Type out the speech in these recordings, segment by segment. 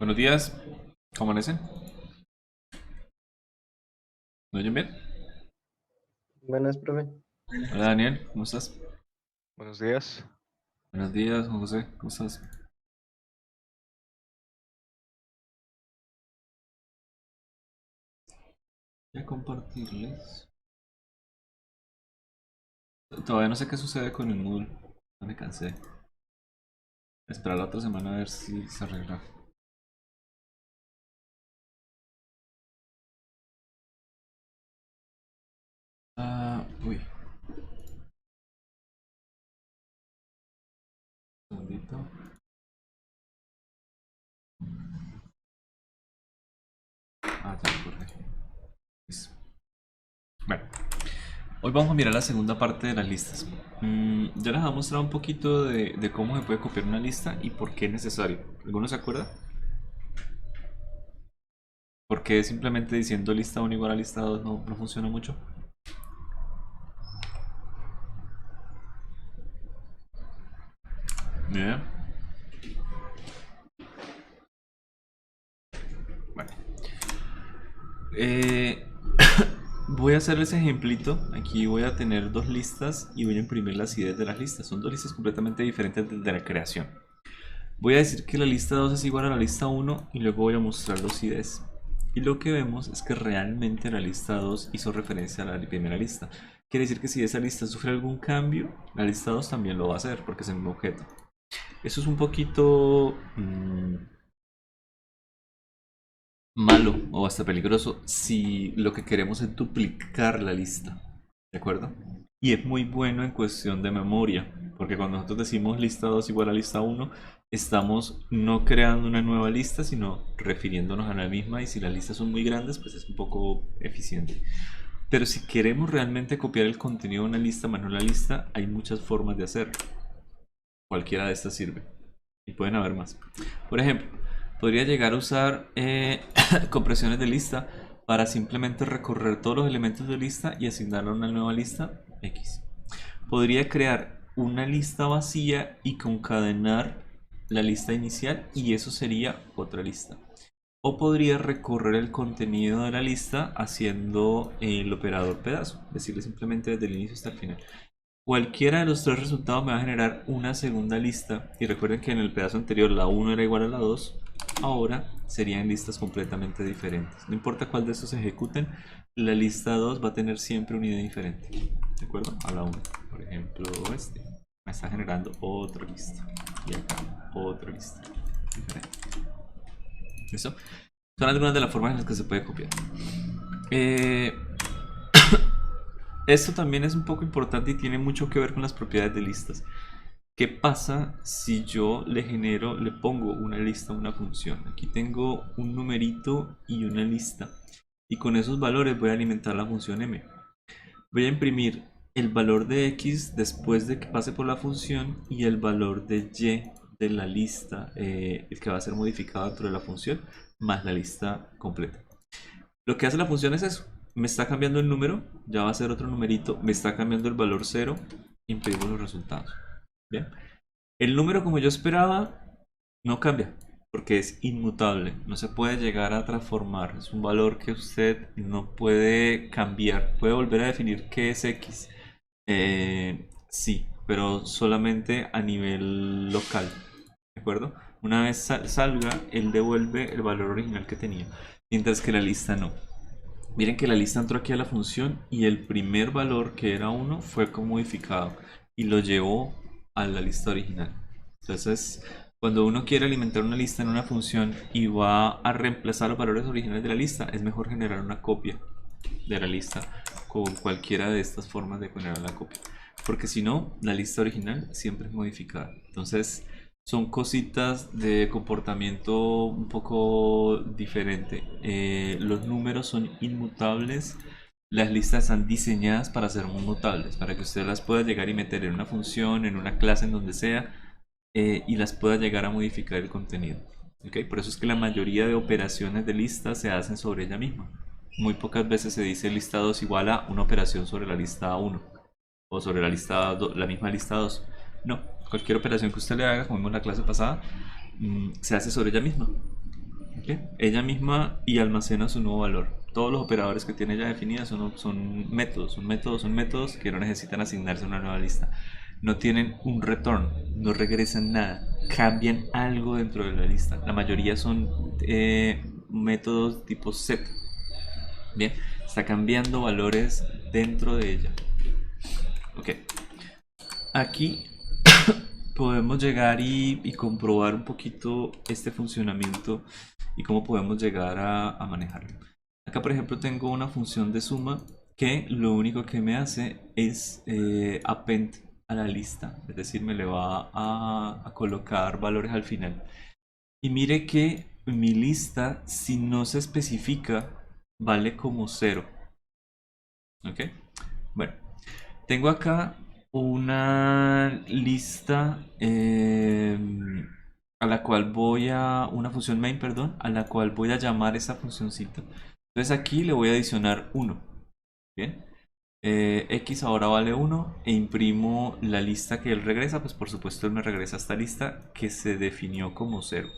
Buenos días, ¿cómo amanecen? ¿Me oyen bien? Buenas, profe. Hola Daniel, ¿cómo estás? Buenos días. Buenos días, Juan José, ¿cómo estás? Voy a compartirles. Todavía no sé qué sucede con el Moodle. No me cansé. Esperar la otra semana a ver si se arregla. Uy, un segundito. Ya lo corregí. Listo. Bueno, hoy vamos a mirar la segunda parte de las listas. Ya les he mostrado un poquito de cómo se puede copiar una lista y por qué es necesario. ¿Alguno se acuerda? ¿Por qué simplemente diciendo lista 1 igual a lista 2 no funciona mucho? Bien. Bueno. Eh, Voy a hacerles ejemplito. Aquí voy a tener dos listas y voy a imprimir las ideas de las listas. Son dos listas completamente diferentes de la creación. Voy a decir que la lista 2 es igual a la lista uno y luego voy a mostrar los IDs. Y lo que vemos es que realmente la lista 2 hizo referencia a la primera lista. Quiere decir que si esa lista sufre algún cambio, la lista 2 también lo va a hacer porque es el mismo objeto. Eso es un poquito malo o hasta peligroso si lo que queremos es duplicar la lista, ¿de acuerdo? Y es muy bueno en cuestión de memoria, porque cuando nosotros decimos lista 2 igual a lista uno, estamos no creando una nueva lista, sino refiriéndonos a la misma, y si las listas son muy grandes, pues es un poco eficiente. Pero si queremos realmente copiar el contenido de una lista más no la lista, hay muchas formas de hacerlo. Cualquiera de estas sirve. Y pueden haber más. Por ejemplo, podría llegar a usar compresiones de lista para simplemente recorrer todos los elementos de lista y asignarle a una nueva lista X. Podría crear una lista vacía y concadenar la lista inicial y eso sería otra lista. O podría recorrer el contenido de la lista haciendo el operador pedazo, decirle simplemente desde el inicio hasta el final. Cualquiera de los tres resultados me va a generar una segunda lista. Y recuerden que en el pedazo anterior la uno era igual a la 2. Ahora serían listas completamente diferentes. No importa cuál de estos se ejecuten, la lista 2 va a tener siempre una idea diferente. ¿De acuerdo? A la uno. Por ejemplo, este. Me está generando otra lista. Y acá otra lista diferente. ¿Listo? Son algunas de las formas en las que se puede copiar. Eh, Esto también es un poco importante y tiene mucho que ver con las propiedades de listas. ¿Qué pasa si yo le genero, le pongo una lista a una función? Aquí tengo un numerito y una lista. Y con esos valores voy a alimentar la función m. Voy a imprimir el valor de x después de que pase por la función y el valor de y de la lista, el que va a ser modificado dentro de la función, más la lista completa. Lo que hace la función es eso. Me está cambiando el número, ya va a ser otro numerito, me está cambiando el valor 0, imprimimos los resultados. Bien. El número como yo esperaba no cambia, porque es inmutable, no se puede llegar a transformar, es un valor que usted no puede cambiar, puede volver a definir qué es x, sí, pero solamente a nivel local, ¿de acuerdo? Una vez salga, él devuelve el valor original que tenía, mientras que la lista no. Miren que la lista entró aquí a la función y el primer valor que era uno fue modificado y lo llevó a la lista original. Entonces, cuando uno quiere alimentar una lista en una función y va a reemplazar los valores originales de la lista, es mejor generar una copia de la lista con cualquiera de estas formas de generar la copia. Porque si no, la lista original siempre es modificada. Entonces, son cositas de comportamiento un poco diferente. Los números son inmutables. Las listas están diseñadas para ser mutables, para que usted las pueda llegar y meter en una función, en una clase, en donde sea, y las pueda llegar a modificar el contenido. ¿Okay? Por eso es que la mayoría de operaciones de lista se hacen sobre ella misma. Muy pocas veces se dice lista 2 igual a una operación sobre la lista uno o sobre la lista la misma lista 2. No, cualquier operación que usted le haga, como vimos en la clase pasada, se hace sobre ella misma. ¿ok? Ella misma y almacena su nuevo valor. Todos los operadores que tiene ya definidas son métodos que no necesitan asignarse a una nueva lista. No tienen un return, no regresan nada, cambian algo dentro de la lista. La mayoría son métodos tipo set. Bien, está cambiando valores dentro de ella. Ok, aquí podemos llegar y comprobar un poquito este funcionamiento y cómo podemos llegar a manejarlo. Acá, por ejemplo, tengo una función de suma que lo único que me hace es append a la lista, es decir, me le va a colocar valores al final. Y mire que mi lista, si no se especifica, vale como 0. ¿Ok? Bueno, tengo acá una lista a la cual una función main, perdón, a la cual voy a llamar esa funcioncita. Entonces aquí le voy a adicionar 1. Bien. X ahora vale 1 e imprimo la lista que él regresa, pues por supuesto él me regresa esta lista que se definió como 0.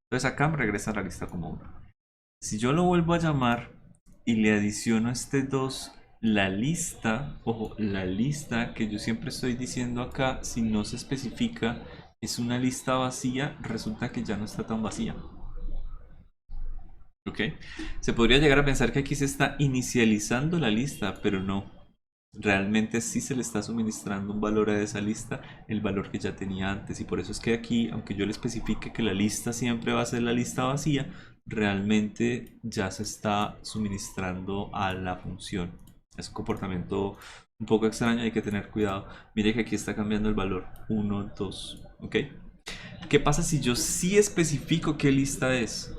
Entonces acá me regresa la lista como 1. Si yo lo vuelvo a llamar y le adiciono este 2, la lista, ojo, la lista que yo siempre estoy diciendo acá, si no se especifica, es una lista vacía, resulta que ya no está tan vacía. ¿Ok? Se podría llegar a pensar que aquí se está inicializando la lista, pero no. Realmente sí se le está suministrando un valor a esa lista, el valor que ya tenía antes. Y por eso es que aquí, aunque yo le especifique que la lista siempre va a ser la lista vacía, realmente ya se está suministrando a la función. Es un comportamiento un poco extraño, hay que tener cuidado. Mire que aquí está cambiando el valor 1, 2. ¿Ok? ¿Qué pasa si yo sí especifico qué lista es?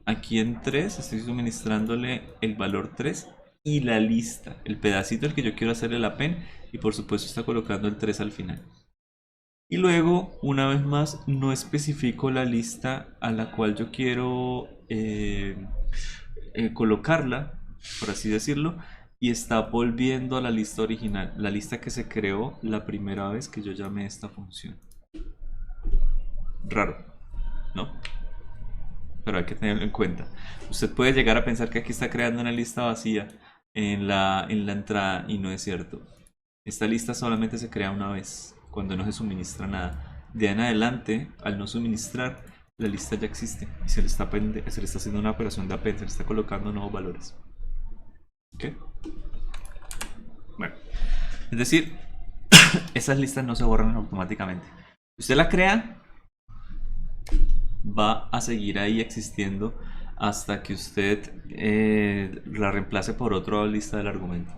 Aquí en 3 estoy suministrándole el valor 3 y la lista, el pedacito al que yo quiero hacerle la pen, y por supuesto está colocando el 3 al final. Y luego, una vez más, no especifico la lista a la cual yo quiero colocarla, por así decirlo, y está volviendo a la lista original, la lista que se creó la primera vez que yo llamé esta función. Raro, ¿no? Pero hay que tenerlo en cuenta. Usted puede llegar a pensar que aquí está creando una lista vacía en la entrada, y no es cierto. Esta lista solamente se crea una vez, cuando no se suministra nada. De ahí en adelante, al no suministrar, la lista ya existe y se le está haciendo una operación de append, se le está colocando nuevos valores. ¿Ok? Bueno, es decir, esas listas no se borran automáticamente. Usted la crea, va a seguir ahí existiendo hasta que usted la reemplace por otra lista del argumento.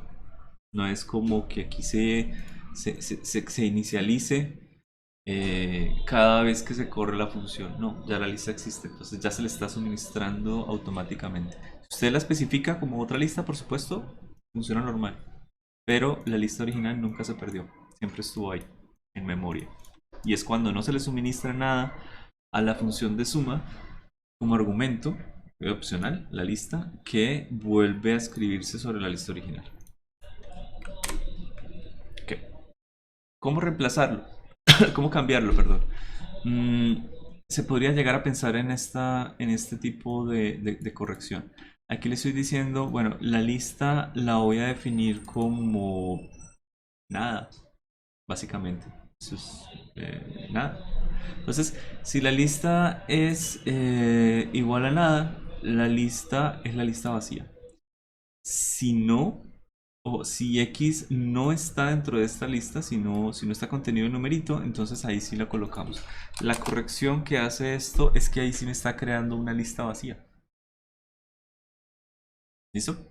No es como que aquí se inicialice cada vez que se corre la función. No, ya la lista existe, entonces ya se le está suministrando automáticamente. Si usted la especifica como otra lista, por supuesto, funciona normal. Pero la lista original nunca se perdió, siempre estuvo ahí, en memoria. Y es cuando no se le suministra nada a la función de suma como argumento opcional, la lista, que vuelve a escribirse sobre la lista original. Okay. ¿Cómo reemplazarlo? ¿Cómo cambiarlo, perdón? Se podría llegar a pensar en este tipo de corrección. Aquí le estoy diciendo, bueno, la lista la voy a definir como nada, básicamente. Eso es nada. Entonces, si la lista es igual a nada, la lista es la lista vacía. Si no, o si X no está dentro de esta lista, si no está contenido en numerito, entonces ahí sí la colocamos. La corrección que hace esto es que ahí sí me está creando una lista vacía. ¿Listo?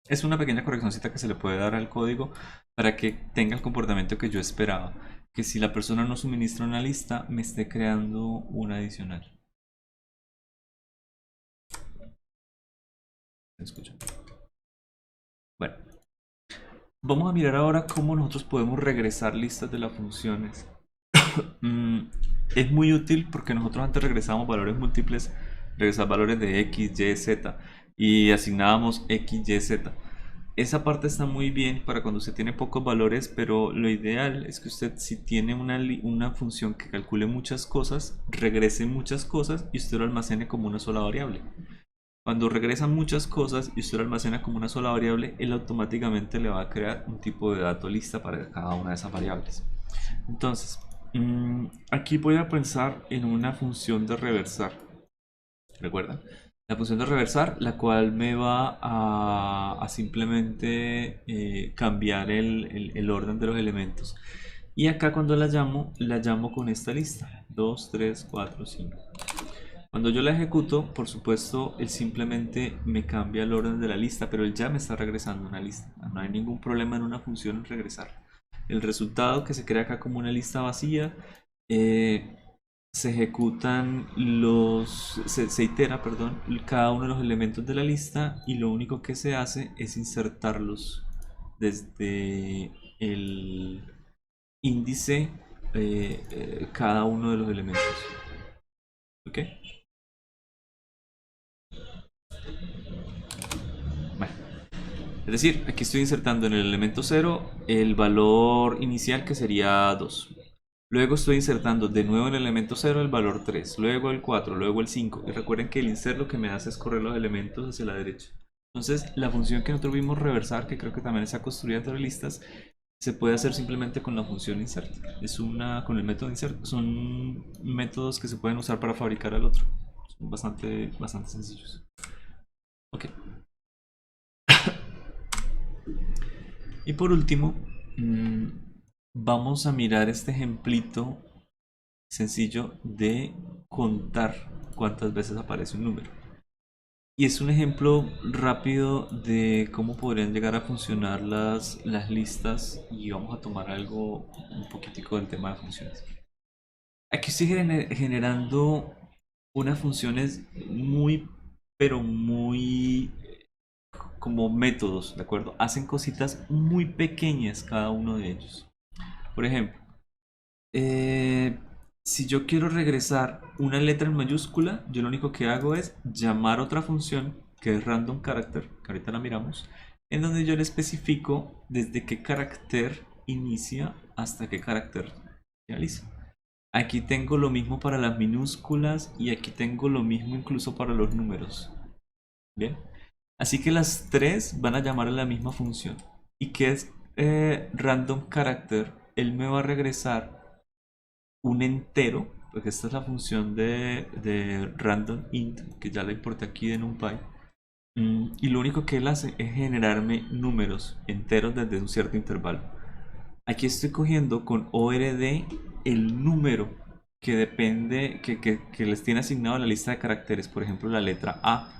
Es una pequeña correccioncita que se le puede dar al código para que tenga el comportamiento que yo esperaba. Que si la persona no suministra una lista, me esté creando una adicional. ¿Me escuchan? Bueno, vamos a mirar ahora cómo nosotros podemos regresar listas de las funciones. Es muy útil porque nosotros antes regresábamos valores múltiples, regresar valores de x, y, z, y asignábamos x, y, z. esa parte está muy bien para cuando usted tiene pocos valores, pero lo ideal es que usted, si tiene una función que calcule muchas cosas, regrese muchas cosas y usted lo almacene como una sola variable. Cuando regresan muchas cosas y usted lo almacena como una sola variable, él automáticamente le va a crear un tipo de dato lista para cada una de esas variables. Entonces, aquí voy a pensar en una función de reversar. ¿Recuerda? La función de reversar, la cual me va a simplemente cambiar el orden de los elementos. Y acá cuando la llamo con esta lista. 2, 3, 4, 5. Cuando yo la ejecuto, por supuesto, él simplemente me cambia el orden de la lista, pero él ya me está regresando una lista. No hay ningún problema en una función en regresar. El resultado que se crea acá como una lista vacía, se ejecutan se itera, perdón, cada uno de los elementos de la lista y lo único que se hace es insertarlos desde el índice cada uno de los elementos. ¿Ok? Bueno, es decir, aquí estoy insertando en el elemento 0 el valor inicial que sería 2. Luego estoy insertando de nuevo en el elemento 0 el valor 3, luego el 4, luego el 5. Y recuerden que el insert lo que me hace es correr los elementos hacia la derecha. Entonces, la función que nosotros vimos reversar, que creo que también está construida entre listas, se puede hacer simplemente con la función insert. Con el método insert. Son métodos que se pueden usar para fabricar al otro. Son bastante sencillos. Ok. Y por último, vamos a mirar este ejemplito sencillo de contar cuántas veces aparece un número. Y es un ejemplo rápido de cómo podrían llegar a funcionar las listas, y vamos a tomar algo un poquitico del tema de funciones. Aquí estoy generando unas funciones muy, pero muy como métodos, ¿de acuerdo? Hacen cositas muy pequeñas cada uno de ellos. Por ejemplo, si yo quiero regresar una letra en mayúscula, yo lo único que hago es llamar otra función que es random character, que ahorita la miramos, en donde yo le especifico desde qué carácter inicia hasta qué carácter finaliza. Aquí tengo lo mismo para las minúsculas y aquí tengo lo mismo incluso para los números. Bien, así que las tres van a llamar a la misma función. ¿Y qué es random character? Él me va a regresar un entero, porque esta es la función de random int, que ya la importé aquí de NumPy. Y lo único que él hace es generarme números enteros desde un cierto intervalo. Aquí estoy cogiendo con ord el número que depende, que les tiene asignado a la lista de caracteres. Por ejemplo, la letra A,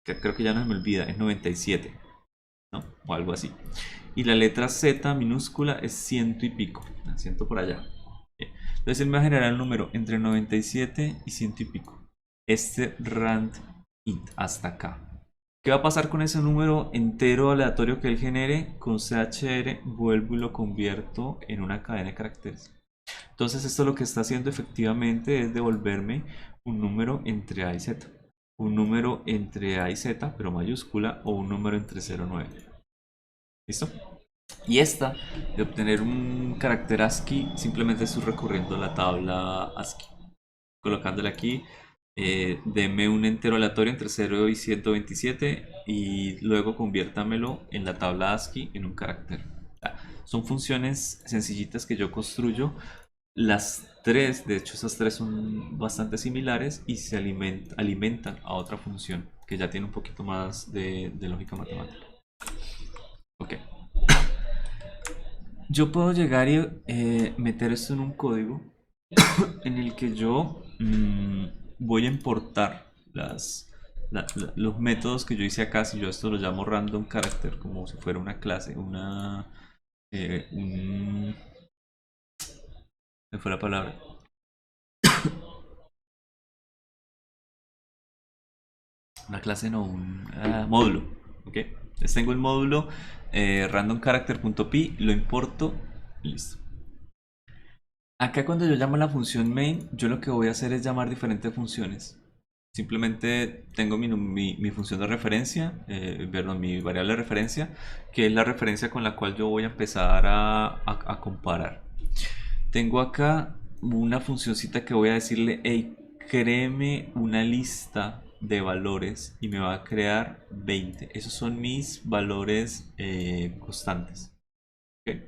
que creo que ya no se me olvida, es 97, ¿no? O algo así. Y la letra Z minúscula es ciento y pico, ciento por allá. Entonces él me va a generar el número entre 97 y ciento y pico. Este rand int hasta acá. ¿Qué va a pasar con ese número entero aleatorio que él genere? Con chr vuelvo y lo convierto en una cadena de caracteres. Entonces esto lo que está haciendo efectivamente es devolverme un número entre A y Z. Un número entre A y Z, pero mayúscula, o un número entre 0 y 9. ¿Listo? Y esta de obtener un carácter ASCII, simplemente estoy recurriendo a la tabla ASCII, colocándole aquí, deme un entero aleatorio entre 0 y 127 y luego conviértamelo en la tabla ASCII en un carácter. Son funciones sencillitas que yo construyo. Las tres, de hecho esas tres son bastante similares y se alimentan a otra función que ya tiene un poquito más de lógica matemática. Ok. Yo puedo llegar y meter esto en un código en el que yo voy a importar los métodos que yo hice acá. Si yo esto lo llamo random character, como si fuera una clase, me fue la palabra. Una clase no, un módulo. ¿Ok? Entonces tengo el módulo randomcharacter.py, lo importo y listo. Acá cuando yo llamo la función main, yo lo que voy a hacer es llamar diferentes funciones. Simplemente tengo mi función de referencia, perdón, mi variable de referencia, que es la referencia con la cual yo voy a empezar a comparar. Tengo acá una funcioncita que voy a decirle, hey, créeme una lista de valores y me va a crear 20. Esos son mis valores constantes. ¿Ok?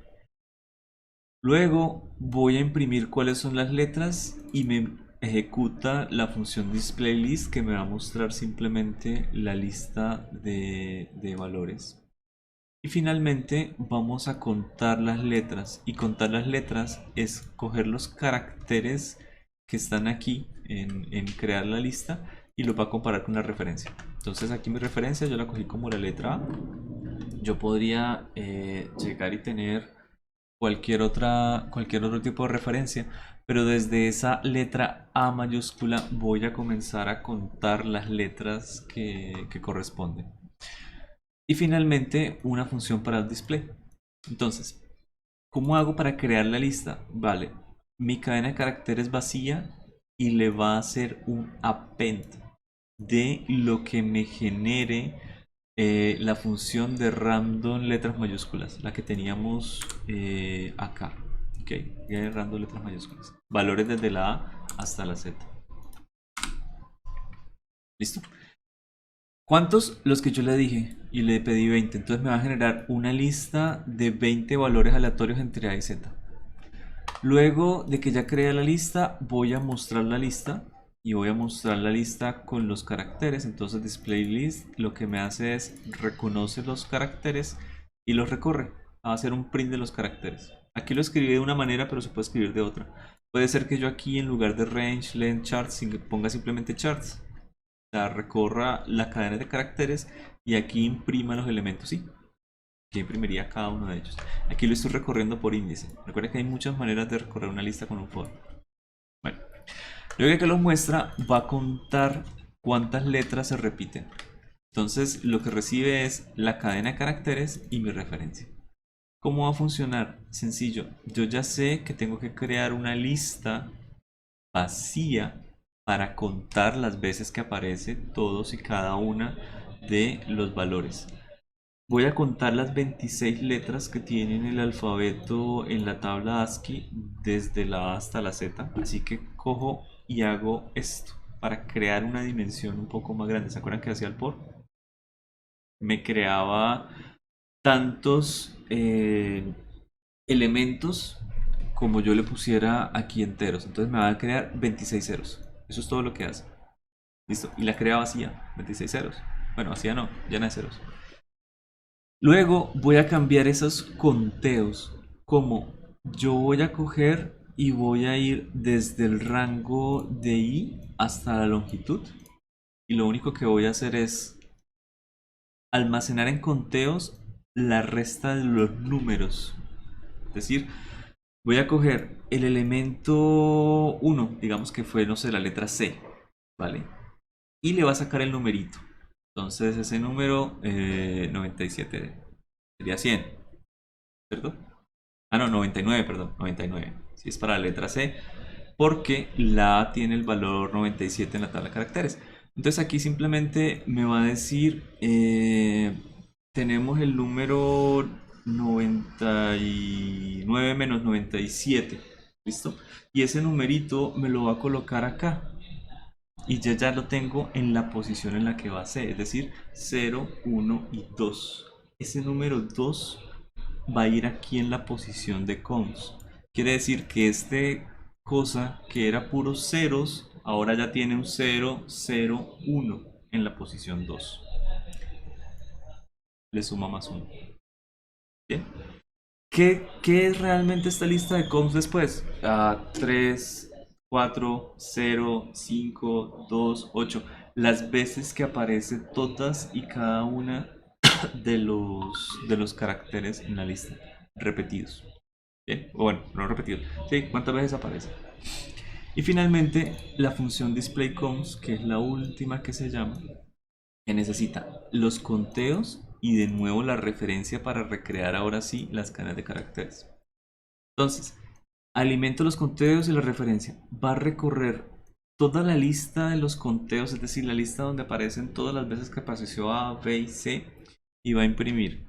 Luego voy a imprimir cuáles son las letras y me ejecuta la función displayList que me va a mostrar simplemente la lista de valores. Y finalmente vamos a contar las letras. Y contar las letras es coger los caracteres que están aquí en crear la lista y los va a comparar con la referencia. Entonces aquí mi referencia yo la cogí como la letra A. Yo podría llegar y tener cualquier otro tipo de referencia, pero desde esa letra A mayúscula voy a comenzar a contar las letras que corresponden. Y finalmente una función para el display. Entonces, ¿cómo hago para crear la lista? Vale, mi cadena de caracteres vacía y le va a hacer un append de lo que me genere la función de random letras mayúsculas, la que teníamos acá. Ok, random letras mayúsculas. Valores desde la A hasta la Z. ¿Listo? ¿Cuántos? Los que yo le dije y le pedí 20. Entonces me va a generar una lista de 20 valores aleatorios entre A y Z. Luego de que ya creé la lista, voy a mostrar la lista. Y voy a mostrar la lista con los caracteres. Entonces display list lo que me hace es reconoce los caracteres y los recorre. Va a hacer un print de los caracteres. Aquí lo escribí de una manera, pero se puede escribir de otra. Puede ser que yo aquí en lugar de range, length, charts, ponga simplemente charts. O sea, recorra la cadena de caracteres y aquí imprima los elementos, ¿sí? Aquí imprimiría cada uno de ellos. Aquí lo estoy recorriendo por índice. Recuerda que hay muchas maneras de recorrer una lista con un for. Bueno, luego que lo muestra, va a contar cuántas letras se repiten. Entonces, lo que recibe es la cadena de caracteres y mi referencia. ¿Cómo va a funcionar? Sencillo. Yo ya sé que tengo que crear una lista vacía para contar las veces que aparece todos y cada una de los valores. Voy a contar las 26 letras que tienen el alfabeto en la tabla ASCII desde la A hasta la Z. Así que cojo y hago esto para crear una dimensión un poco más grande. ¿Se acuerdan que hacía el por? Me creaba tantos elementos como yo le pusiera aquí enteros. Entonces me va a crear 26 ceros. Eso es todo lo que hace. Listo. Y la crea vacía. 26 ceros. Bueno, vacía no, llena de ceros. Luego voy a cambiar esos conteos. Como yo voy a coger y voy a ir desde el rango de i hasta la longitud. Y lo único que voy a hacer es almacenar en conteos la resta de los números. Es decir, voy a coger el elemento 1, digamos que fue, no sé, la letra C, ¿vale? Y le va a sacar el numerito. Entonces ese número 97 sería 100, ¿cierto? Ah, no, 99, perdón, 99. Si es para la letra C, porque la A tiene el valor 97 en la tabla de caracteres. Entonces aquí simplemente me va a decir, tenemos el número 99 menos 97, ¿listo? Y ese numerito me lo va a colocar acá. Y ya lo tengo en la posición en la que va a ser, es decir, 0, 1 y 2. Ese número 2 va a ir aquí en la posición de cons. Quiere decir que este cosa que era puros ceros, ahora ya tiene un 0, 0, 1 en la posición 2. Le suma más 1. Bien. ¿Qué es realmente esta lista de cons después? 3, 4, 0, 5, 2, 8. Las veces que aparece todas y cada una de los caracteres en la lista. Repetidos. Bien, o bueno, no repetidos. Sí, ¿cuántas veces aparece? Y finalmente, la función displayCons, que es la última que se llama, que necesita los conteos y de nuevo la referencia para recrear ahora sí las cadenas de caracteres. Entonces, alimento los conteos y la referencia. Va a recorrer toda la lista de los conteos, es decir, la lista donde aparecen todas las veces que apareció A, B y C, y va a imprimir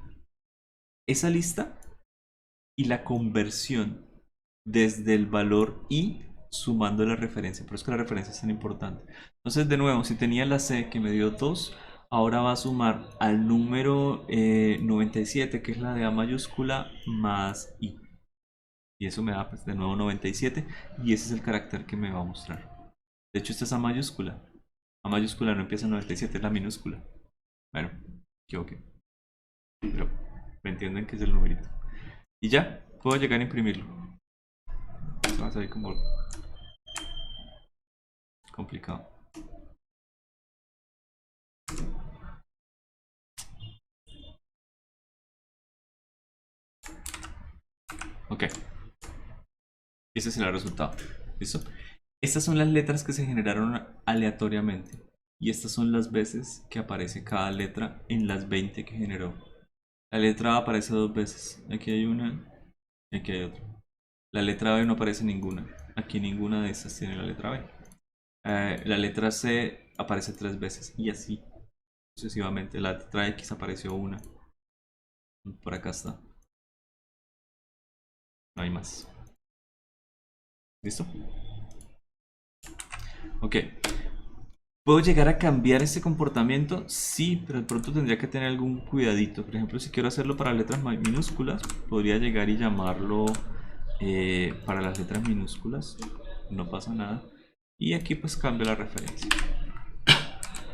esa lista y la conversión desde el valor I sumando la referencia. Por eso es que la referencia es tan importante. Entonces, de nuevo, si tenía la C que me dio 2, ahora va a sumar al número 97, que es la de A mayúscula, más I. Y eso me da pues, de nuevo 97, y ese es el carácter que me va a mostrar. De hecho, esta es A mayúscula. A mayúscula no empieza en 97, es la minúscula. Bueno, equivoqué. Pero me entienden que es el numerito. Y ya, puedo llegar a imprimirlo. Esto va a salir como complicado. Ok. Ese será el resultado. ¿Listo? Estas son las letras que se generaron aleatoriamente. Y estas son las veces que aparece cada letra en las 20 que generó. La letra A aparece 2 veces. Aquí hay una y aquí hay otra. La letra B no aparece ninguna. Aquí ninguna de estas tiene la letra B. La letra C aparece 3 veces. Y así sucesivamente. La letra X apareció una. Por acá está. No hay más. ¿Listo? Ok. ¿Puedo llegar a cambiar este comportamiento? Sí, pero de pronto tendría que tener algún cuidadito. Por ejemplo, si quiero hacerlo para letras minúsculas, podría llegar y llamarlo para las letras minúsculas. No pasa nada. Y aquí pues cambio la referencia.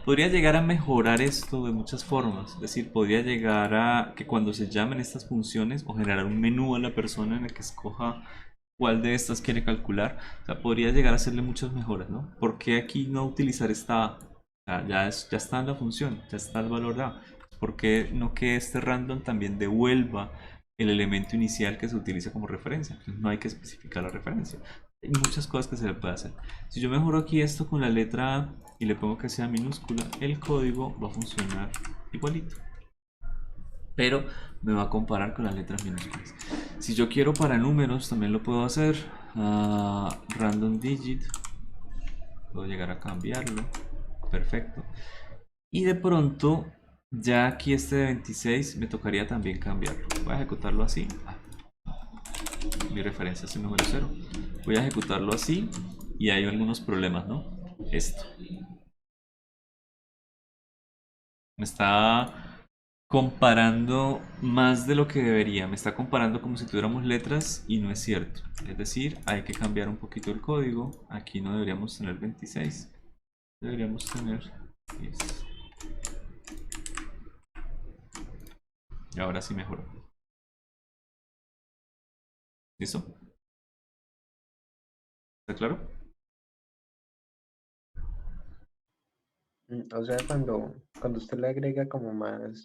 Podría llegar a mejorar esto de muchas formas. Es decir, podría llegar a que cuando se llamen estas funciones o generar un menú a la persona en el que escoja cuál de estas quiere calcular. O sea, podría llegar a hacerle muchas mejoras, ¿no? ¿Por qué aquí no utilizar esta A? O sea, ya está en la función, ya está el valor de A. ¿Por qué no que este random también devuelva el elemento inicial que se utiliza como referencia? Entonces, no hay que especificar la referencia. Hay muchas cosas que se le puede hacer. Si yo mejoro aquí esto con la letra A y le pongo que sea minúscula, el código va a funcionar igualito. Pero me va a comparar con las letras minúsculas. Si yo quiero para números, también lo puedo hacer. Random digit. Puedo llegar a cambiarlo. Perfecto. Y de pronto, ya aquí este de 26 me tocaría también cambiarlo. Voy a ejecutarlo así. Mi referencia es el número 0. Voy a ejecutarlo así. Y hay algunos problemas, ¿no? Esto. Me está comparando más de lo que debería. Me está comparando como si tuviéramos letras y no es cierto. Es decir, hay que cambiar un poquito el código. Aquí no deberíamos tener 26. Deberíamos tener 10. Y ahora sí mejoró. ¿Listo? ¿Está claro? O sea, cuando usted le agrega como más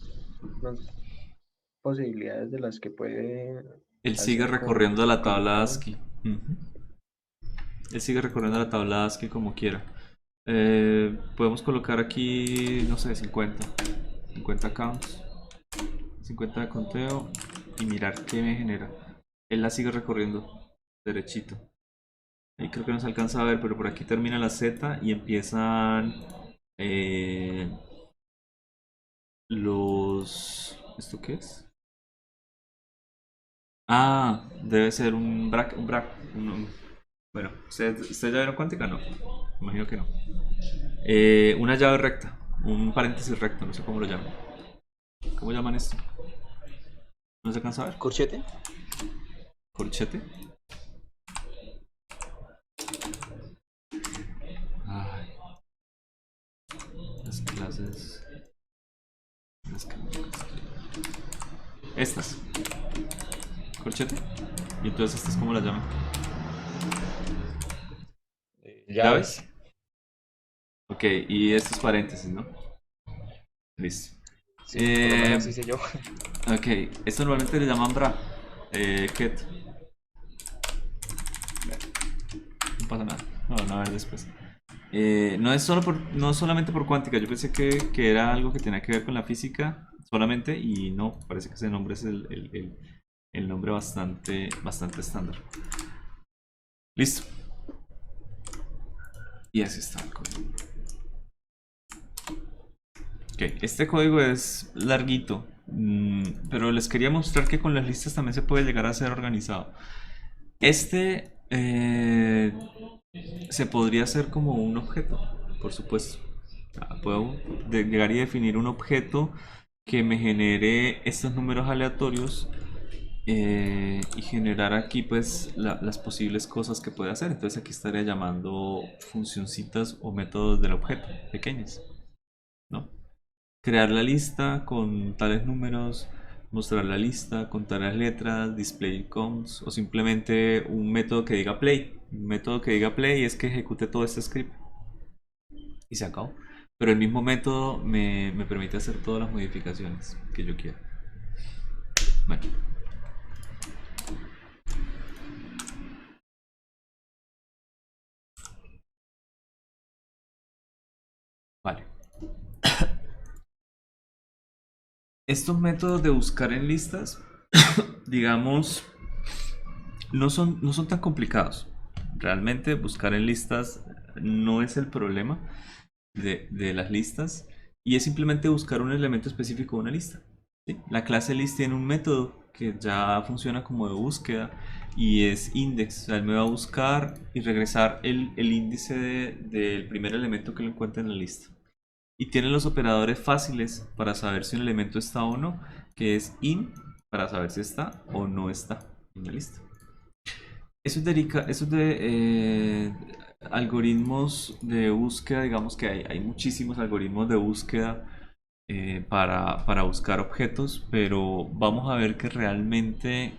posibilidades de las que puede Él sigue hacer recorriendo la con tabla cada... ASCII. Él sigue recorriendo la tabla ASCII como quiera. Podemos colocar aquí, no sé, 50. 50 counts. 50 de conteo. Y mirar qué me genera. Él la sigue recorriendo derechito. Ahí creo que no se alcanza a ver, pero por aquí termina la Z y empiezan eh, los... ¿Esto qué es? Ah, debe ser un BRAC. Bueno, ¿ustedes ya vieron cuántica? No, imagino que no. Una llave recta, un paréntesis recto, no sé cómo lo llaman. ¿Cómo llaman esto? ¿No se alcanza a ver? ¿Corchete? ¿Corchete? Ay, las clases... Estas. ¿Corchete? Y entonces estas, ¿cómo las llaman? ¿Llaves? Ok, y estos paréntesis, ¿no? Listo. Sí, por lo menos así sé yo. Ok, esto normalmente le llaman bra. Ket. No pasa nada. No, no, a ver después. No es no solamente por cuántica. Yo pensé que era algo que tenía que ver con la física solamente. Y no, parece que ese nombre es el nombre bastante estándar. Listo. Y así está el código. Ok, este código es larguito, pero les quería mostrar que con las listas también se puede llegar a ser organizado. Este se podría hacer como un objeto, por supuesto. Puedo llegar y definir un objeto que me genere estos números aleatorios y generar aquí pues las posibles cosas que puede hacer. Entonces aquí estaría llamando funcioncitas o métodos del objeto pequeñas, ¿no? Crear la lista con tales números, mostrar la lista con tales letras, display counts o simplemente un método que diga play. Un método que diga play es que ejecute todo este script y se acabó. Pero el mismo método me permite hacer todas las modificaciones que yo quiera. Bueno. Vale. Estos métodos de buscar en listas, digamos, no son tan complicados. Realmente buscar en listas no es el problema de las listas y es simplemente buscar un elemento específico de una lista. ¿Sí? La clase list tiene un método que ya funciona como de búsqueda y es index. O sea, él me va a buscar y regresar el índice del primer elemento que lo encuentre en la lista. Y tiene los operadores fáciles para saber si un elemento está o no, que es in para saber si está o no está en la lista. Eso es de algoritmos de búsqueda, digamos que hay muchísimos algoritmos de búsqueda para buscar objetos, pero vamos a ver que realmente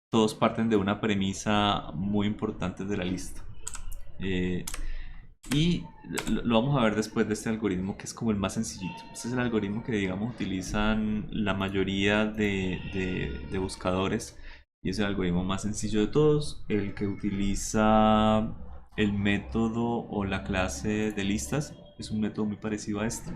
todos parten de una premisa muy importante de la lista. Y lo vamos a ver después de este algoritmo que es como el más sencillito. Este es el algoritmo que digamos utilizan la mayoría de buscadores y es el algoritmo más sencillo de todos, el que utiliza el método o la clase de listas. Es un método muy parecido a este.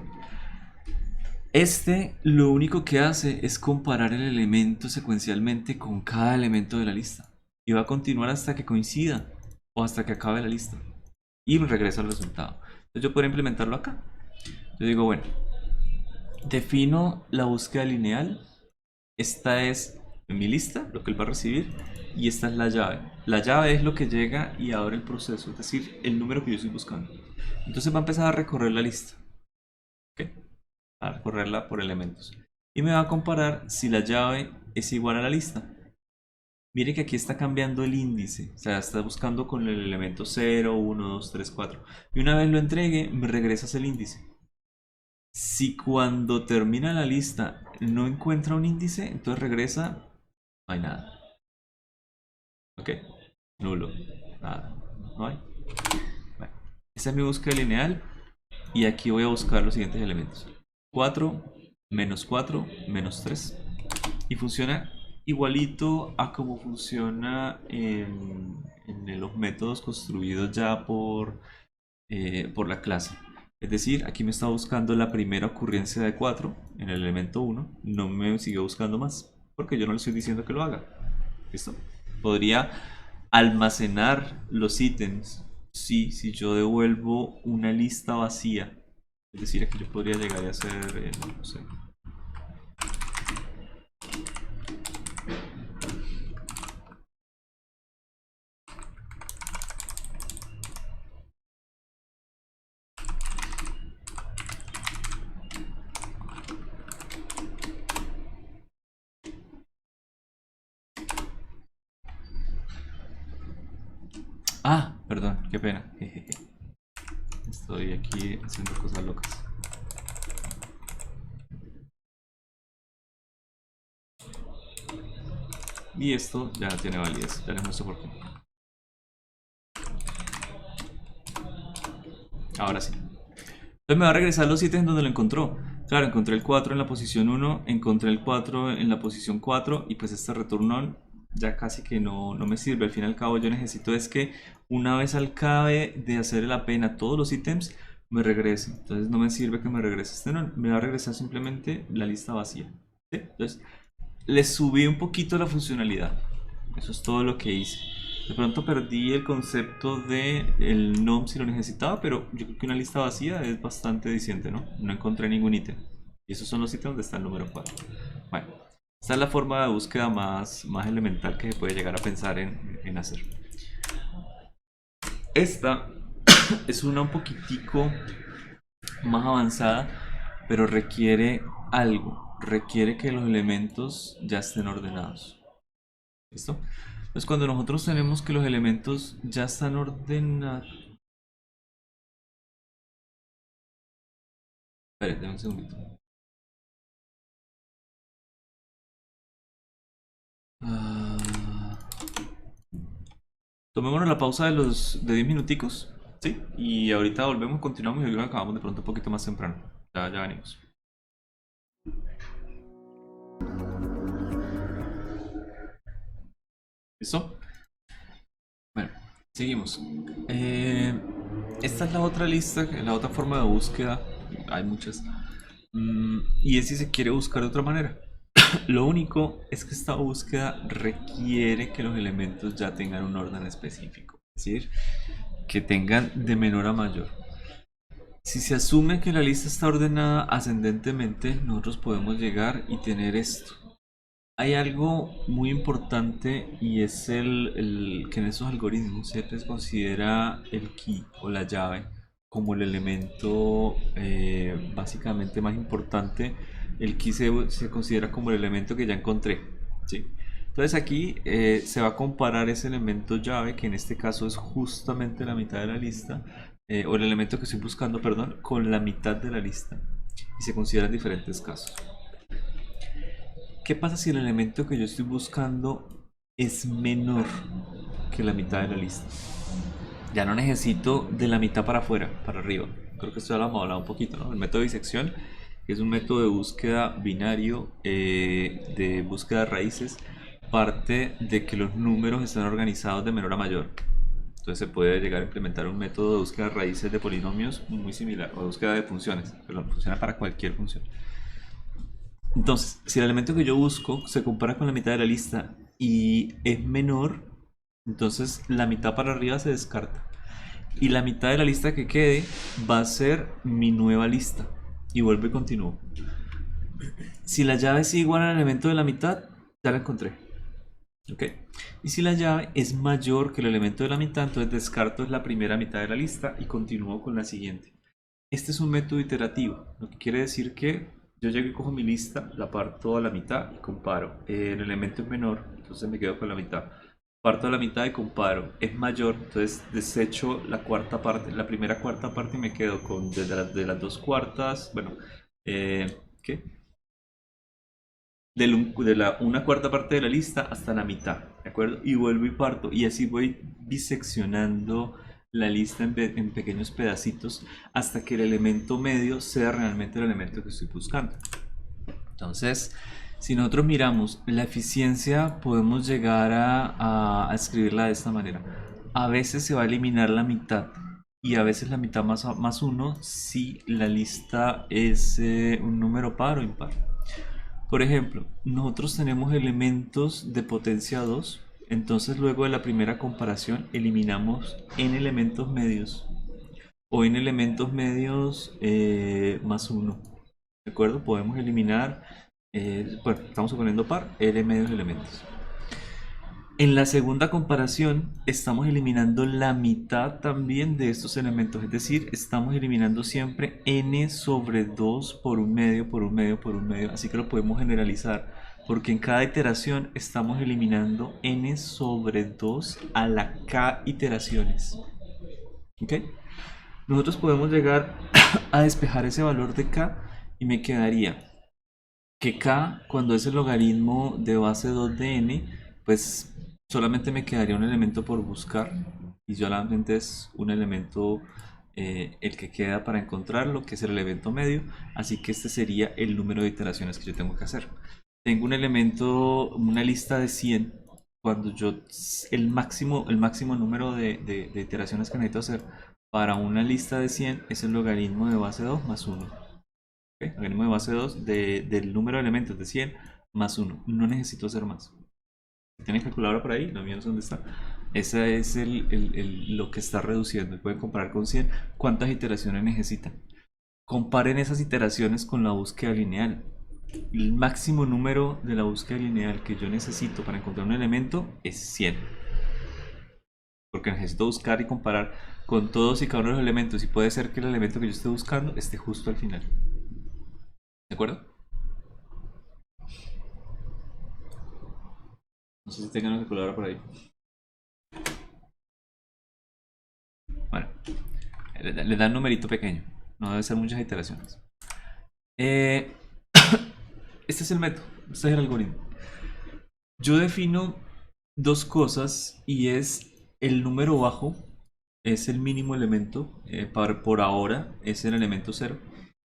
Este lo único que hace es comparar el elemento secuencialmente con cada elemento de la lista y va a continuar hasta que coincida o hasta que acabe la lista y me regresa el resultado. Entonces yo puedo implementarlo acá. Yo digo, bueno, defino la búsqueda lineal. Esta es mi lista, lo que él va a recibir, y esta es la llave. La llave es lo que llega y abre el proceso, es decir, el número que yo estoy buscando. Entonces va a empezar a recorrer la lista, ¿ok? A recorrerla por elementos. Y me va a comparar si la llave es igual a la lista. Mire que aquí está cambiando el índice, o sea, está buscando con el elemento 0, 1, 2, 3, 4. Y una vez lo entregue, me regresas el índice. Si cuando termina la lista no encuentra un índice, entonces regresa, no hay nada. Ok, nulo, nada, no hay. Bueno, esta es mi búsqueda lineal y aquí voy a buscar los siguientes elementos. 4, menos 4, menos 3. Y funciona igualito a como funciona en los métodos construidos ya por la clase. Es decir, aquí me está buscando la primera ocurrencia de 4 en el elemento 1, no me sigue buscando más, porque yo no le estoy diciendo que lo haga. ¿Listo? Podría almacenar los ítems si yo devuelvo una lista vacía. Es decir, aquí yo podría llegar a hacer, no sé, ah, perdón, qué pena. Estoy aquí haciendo cosas locas. Y esto ya no tiene validez, ya les muestro por qué. Ahora sí. Entonces me va a regresar los ítems donde lo encontró. Claro, encontré el 4 en la posición 1, encontré el 4 en la posición 4 y pues este return on ya casi que no me sirve. Al fin y al cabo yo necesito es que una vez acabe de hacer la pena todos los ítems me regrese. Entonces no me sirve que me regrese este no, me va a regresar simplemente la lista vacía. ¿Sí? Entonces le subí un poquito la funcionalidad. Eso es todo lo que hice. De pronto perdí el concepto de el nom si lo necesitaba, pero yo creo que una lista vacía es bastante diciente, ¿no? No encontré ningún ítem. Y esos son los ítems donde está el número 4. Bueno, esta es la forma de búsqueda más elemental que se puede llegar a pensar en hacer. Esta es una un poquitico más avanzada, pero requiere algo. Requiere que los elementos ya estén ordenados. ¿Listo? Entonces cuando nosotros tenemos que los elementos ya están ordenados... Espérate un segundito. Tomémonos la pausa de 10 minuticos, ¿sí? Y ahorita volvemos, continuamos y hoy lo acabamos de pronto un poquito más temprano. Ya venimos. ¿Listo? Bueno, seguimos. Esta es la otra lista, la otra forma de búsqueda. Hay muchas. Y es si se quiere buscar de otra manera. Lo único es que esta búsqueda requiere que los elementos ya tengan un orden específico. Es decir, que tengan de menor a mayor. Si se asume que la lista está ordenada ascendentemente, nosotros podemos llegar y tener esto. Hay algo muy importante y es el que en esos algoritmos se les considera el key o la llave como el elemento básicamente más importante. El key se considera como el elemento que ya encontré, ¿sí? Entonces aquí se va a comparar ese elemento llave, que en este caso es justamente la mitad de la lista, o el elemento que estoy buscando, perdón, con la mitad de la lista, y se consideran diferentes casos. ¿Qué pasa si el elemento que yo estoy buscando es menor que la mitad de la lista? Ya no necesito de la mitad para afuera, para arriba. Creo que esto ya lo hemos hablado un poquito, ¿no? El método de disección, que es un método de búsqueda binario, de búsqueda de raíces, parte de que los números están organizados de menor a mayor. Entonces se puede llegar a implementar un método de búsqueda de raíces de polinomios muy similar, o de búsqueda de funciones, perdón, funciona para cualquier función. Entonces, si el elemento que yo busco se compara con la mitad de la lista y es menor, entonces la mitad para arriba se descarta. Y la mitad de la lista que quede va a ser mi nueva lista. Y vuelvo y continúo. Si la llave es igual al elemento de la mitad, ya la encontré. ¿Ok? Y si la llave es mayor que el elemento de la mitad, entonces descarto la primera mitad de la lista y continúo con la siguiente. Este es un método iterativo, lo que quiere decir que yo llego y cojo mi lista, la parto a la mitad y comparo. El elemento es menor, entonces me quedo con la mitad. Parto a la mitad y comparo. Es mayor, entonces desecho la cuarta parte, la primera cuarta parte y me quedo con de las dos cuartas, bueno, ¿qué? De la una cuarta parte de la lista hasta la mitad, ¿de acuerdo? Y vuelvo y parto, y así voy diseccionando la lista en pequeños pedacitos hasta que el elemento medio sea realmente el elemento que estoy buscando. Entonces, si nosotros miramos la eficiencia, podemos llegar a escribirla de esta manera. A veces se va a eliminar la mitad y a veces la mitad más 1 si la lista es un número par o impar. Por ejemplo, nosotros tenemos elementos de potencia 2. Entonces luego de la primera comparación eliminamos n elementos medios o n elementos medios más 1. ¿De acuerdo? Podemos eliminar, bueno, estamos suponiendo par, n medios elementos. En la segunda comparación estamos eliminando la mitad también de estos elementos, es decir, estamos eliminando siempre n sobre 2 por un medio, por un medio, por un medio, así que lo podemos generalizar, porque en cada iteración estamos eliminando n sobre 2 a la k iteraciones. ¿Ok? Nosotros podemos llegar a despejar ese valor de k y me quedaría que k, cuando es el logaritmo de base 2 de n, pues solamente me quedaría un elemento por buscar y solamente es un elemento el que queda para encontrarlo, que es el elemento medio, así que este sería el número de iteraciones que yo tengo que hacer. Tengo un elemento, una lista de 100, cuando yo el máximo número de iteraciones que necesito hacer para una lista de 100 es el logaritmo de base 2 más 1. ¿Okay? Logaritmo de base 2 del número de elementos de 100 más 1. No necesito hacer más. ¿Tienes calculadora por ahí? La mía no sé dónde está. Ese es lo que está reduciendo. Pueden comparar con 100 cuántas iteraciones necesitan. Comparen esas iteraciones con la búsqueda lineal. El máximo número de la búsqueda lineal que yo necesito para encontrar un elemento es 100. Porque necesito buscar y comparar con todos y cada uno de los elementos. Y puede ser que el elemento que yo esté buscando esté justo al final. ¿De acuerdo? No sé si tengan una calculadora por ahí. Bueno, le dan un numerito pequeño. No debe ser muchas iteraciones. Este es el método. Este es el algoritmo. Yo defino dos cosas y es el número bajo, es el mínimo elemento, por ahora es el elemento 0,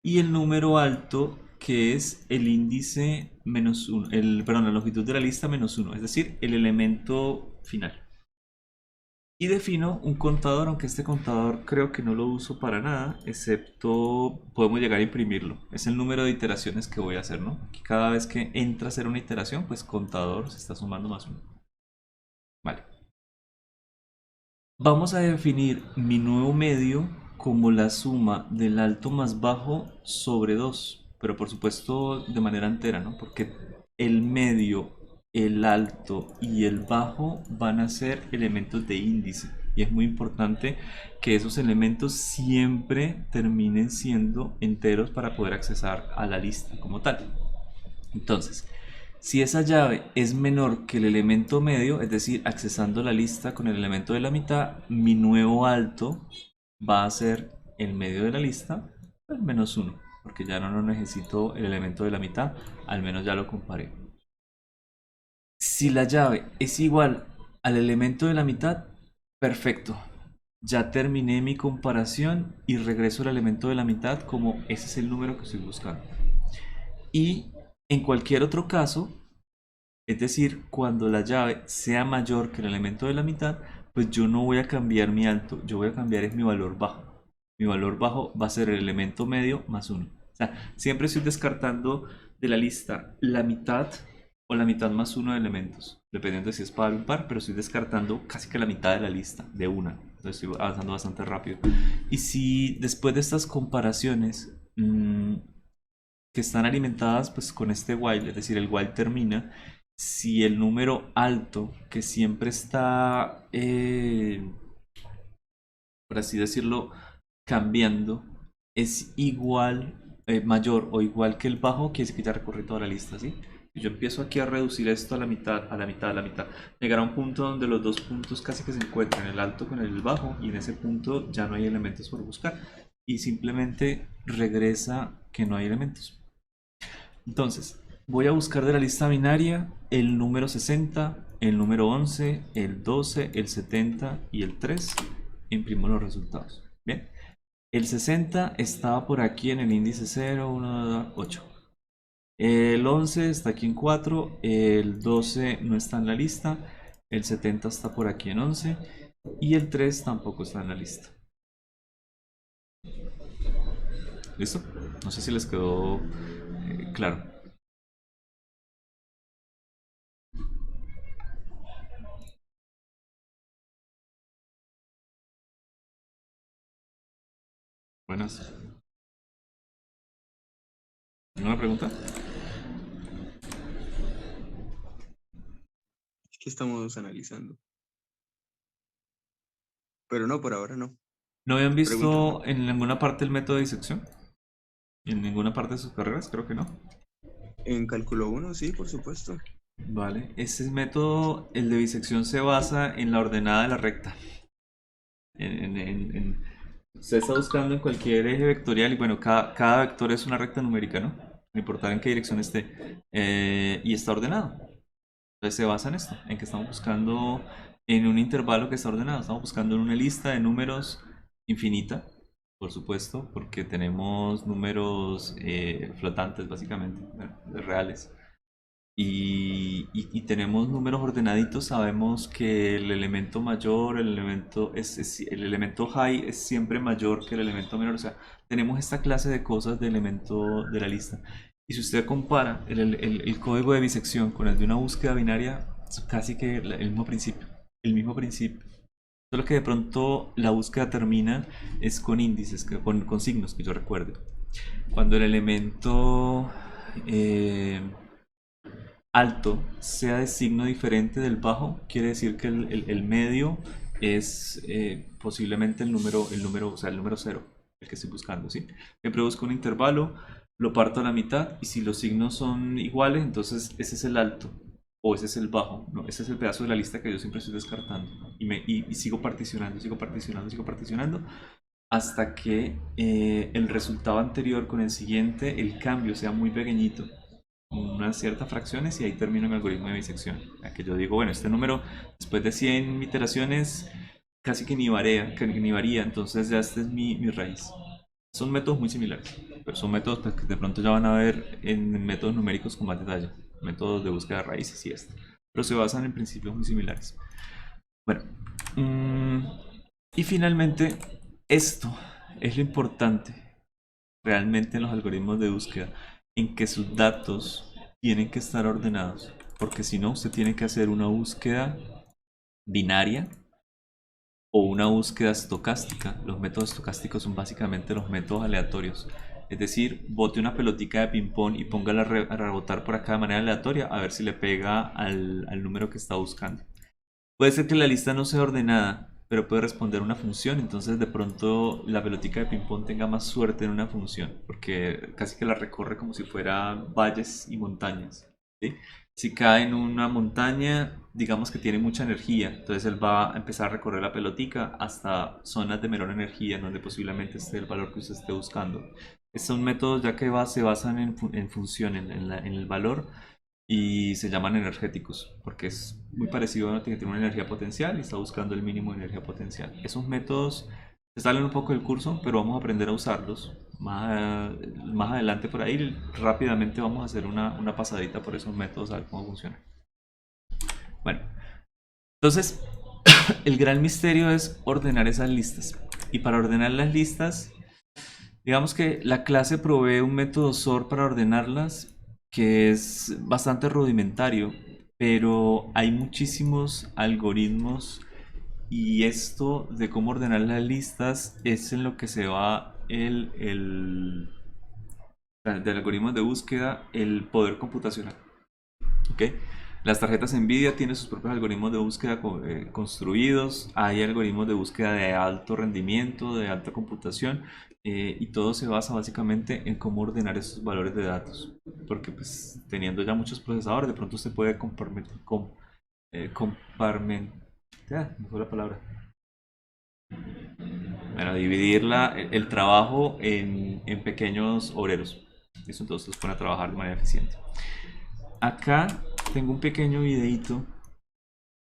y el número alto, que es el índice menos 1, perdón, la longitud de la lista menos 1, es decir, el elemento final. Y defino un contador, aunque este contador creo que no lo uso para nada, excepto podemos llegar a imprimirlo. Es el número de iteraciones que voy a hacer, ¿no? Aquí cada vez que entra a hacer una iteración, pues contador se está sumando más 1. Vale. Vamos a definir mi nuevo medio como la suma del alto más bajo sobre 2, pero por supuesto de manera entera, ¿no? Porque el medio, el alto y el bajo van a ser elementos de índice y es muy importante que esos elementos siempre terminen siendo enteros para poder accesar a la lista como tal. Entonces, si esa llave es menor que el elemento medio, es decir, accesando la lista con el elemento de la mitad, mi nuevo alto va a ser el medio de la lista, pues menos 1, porque ya no necesito el elemento de la mitad, al menos ya lo comparé. Si la llave es igual al elemento de la mitad, perfecto. Ya terminé mi comparación y regreso al elemento de la mitad como ese es el número que estoy buscando. Y en cualquier otro caso, es decir, cuando la llave sea mayor que el elemento de la mitad, pues yo no voy a cambiar mi alto, yo voy a cambiar mi valor bajo. Mi valor bajo va a ser el elemento medio más 1. O sea, siempre estoy descartando de la lista la mitad o la mitad más 1 de elementos, dependiendo de si es par o impar, pero estoy descartando casi que la mitad de la lista, de una. Entonces estoy avanzando bastante rápido. Y si después de estas comparaciones que están alimentadas pues con este while, es decir, el while termina, si el número alto que siempre está, por así decirlo, cambiando, es igual, mayor o igual que el bajo, quiere decir que ya recorrí toda la lista, ¿sí? Y yo empiezo aquí a reducir esto a la mitad, a la mitad, a la mitad. Llegará a un punto donde los dos puntos casi que se encuentran, el alto con el bajo, y en ese punto ya no hay elementos por buscar. Y simplemente regresa que no hay elementos. Entonces, voy a buscar de la lista binaria el número 60, el número 11, el 12, el 70 y el 3. Imprimo los resultados. Bien. El 60 estaba por aquí en el índice 0, 1, 2, 8. El 11 está aquí en 4. El 12 no está en la lista. El 70 está por aquí en 11. Y el 3 tampoco está en la lista. ¿Listo? No sé si les quedó claro. Buenas. ¿Alguna pregunta? Es que estamos analizando. Pero no, por ahora no. ¿No habían visto Pregunta. en ninguna parte el método de disección? ¿En ninguna parte de sus carreras? Creo que no. En cálculo 1, sí, por supuesto. Vale, ese método, el de bisección, se basa en la ordenada de la recta. Usted está buscando en cualquier eje vectorial y bueno, cada vector es una recta numérica, ¿no? No importa en qué dirección esté. Y está ordenado. Entonces se basa en esto, en que estamos buscando en un intervalo que está ordenado. Estamos buscando en una lista de números infinita, por supuesto, porque tenemos números flotantes básicamente, reales. Y tenemos números ordenaditos, sabemos que el elemento mayor, el elemento high es siempre mayor que el elemento menor, o sea, tenemos esta clase de cosas de elemento de la lista. Y si usted compara el código de bisección con el de una búsqueda binaria, es casi que el mismo principio. el mismo principio. Solo que de pronto la búsqueda termina es con índices, con signos que yo recuerde. Cuando el elemento alto sea de signo diferente del bajo, quiere decir que el medio es posiblemente el número, o sea, el número 0, el que estoy buscando, ¿sí? Siempre busco un intervalo, lo parto a la mitad y si los signos son iguales, entonces ese es el alto o ese es el bajo, ¿no? Ese es el pedazo de la lista que yo siempre estoy descartando y sigo particionando, sigo particionando, sigo particionando hasta que el resultado anterior con el siguiente, el cambio sea muy pequeñito, unas ciertas fracciones, y ahí termino mi algoritmo de bisección. A que yo digo, bueno, este número después de 100 iteraciones casi que ni varía, entonces ya esta es mi raíz. Son métodos muy similares, pero son métodos que de pronto ya van a ver en métodos numéricos con más detalle, métodos de búsqueda de raíces y esto, pero se basan en principios muy similares. Bueno, y finalmente esto es lo importante realmente en los algoritmos de búsqueda, en que sus datos tienen que estar ordenados, porque si no usted tiene que hacer una búsqueda binaria o una búsqueda estocástica. Los métodos estocásticos son básicamente los métodos aleatorios, es decir, bote una pelotica de ping pong y póngala a rebotar por acá de manera aleatoria a ver si le pega al número que está buscando. Puede ser que la lista no sea ordenada, pero puede responder una función, entonces de pronto la pelotica de ping pong tenga más suerte en una función, porque casi que la recorre como si fuera valles y montañas, ¿sí? Si cae en una montaña, digamos que tiene mucha energía, entonces él va a empezar a recorrer la pelotica hasta zonas de menor energía, donde posiblemente esté el valor que usted esté buscando. Son métodos ya que se basan en función, en el valor, y se llaman energéticos, porque es muy parecido a uno que tiene una energía potencial y está buscando el mínimo de energía potencial. Esos métodos se salen un poco del curso, pero vamos a aprender a usarlos más adelante por ahí. Rápidamente vamos a hacer una pasadita por esos métodos a ver cómo funcionan. Bueno, entonces el gran misterio es ordenar esas listas, y para ordenar las listas, digamos que la clase provee un método sort para ordenarlas que es bastante rudimentario, pero hay muchísimos algoritmos, y esto de cómo ordenar las listas es en lo que se va del algoritmo de búsqueda, el poder computacional. ¿Ok? Las tarjetas Nvidia tienen sus propios algoritmos de búsqueda construidos. Hay algoritmos de búsqueda de alto rendimiento, de alta computación, y todo se basa básicamente en cómo ordenar esos valores de datos. Porque pues teniendo ya muchos procesadores, de pronto se puede me fue la palabra. Bueno, dividir el trabajo en pequeños obreros. Eso entonces los pone a trabajar de manera eficiente. Acá tengo un pequeño videito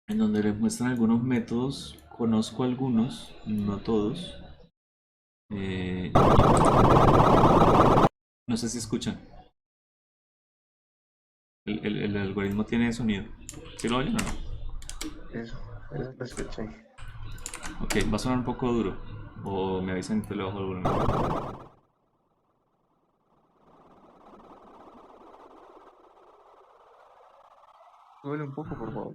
en donde les muestran algunos métodos. Conozco algunos, no todos. No sé si escuchan. El algoritmo tiene sonido. ¿Sí lo oyen o no? Eso lo escuché. Ok, va a sonar un poco duro. O me avisan que le bajo el volumen. Súbele un poco, por favor.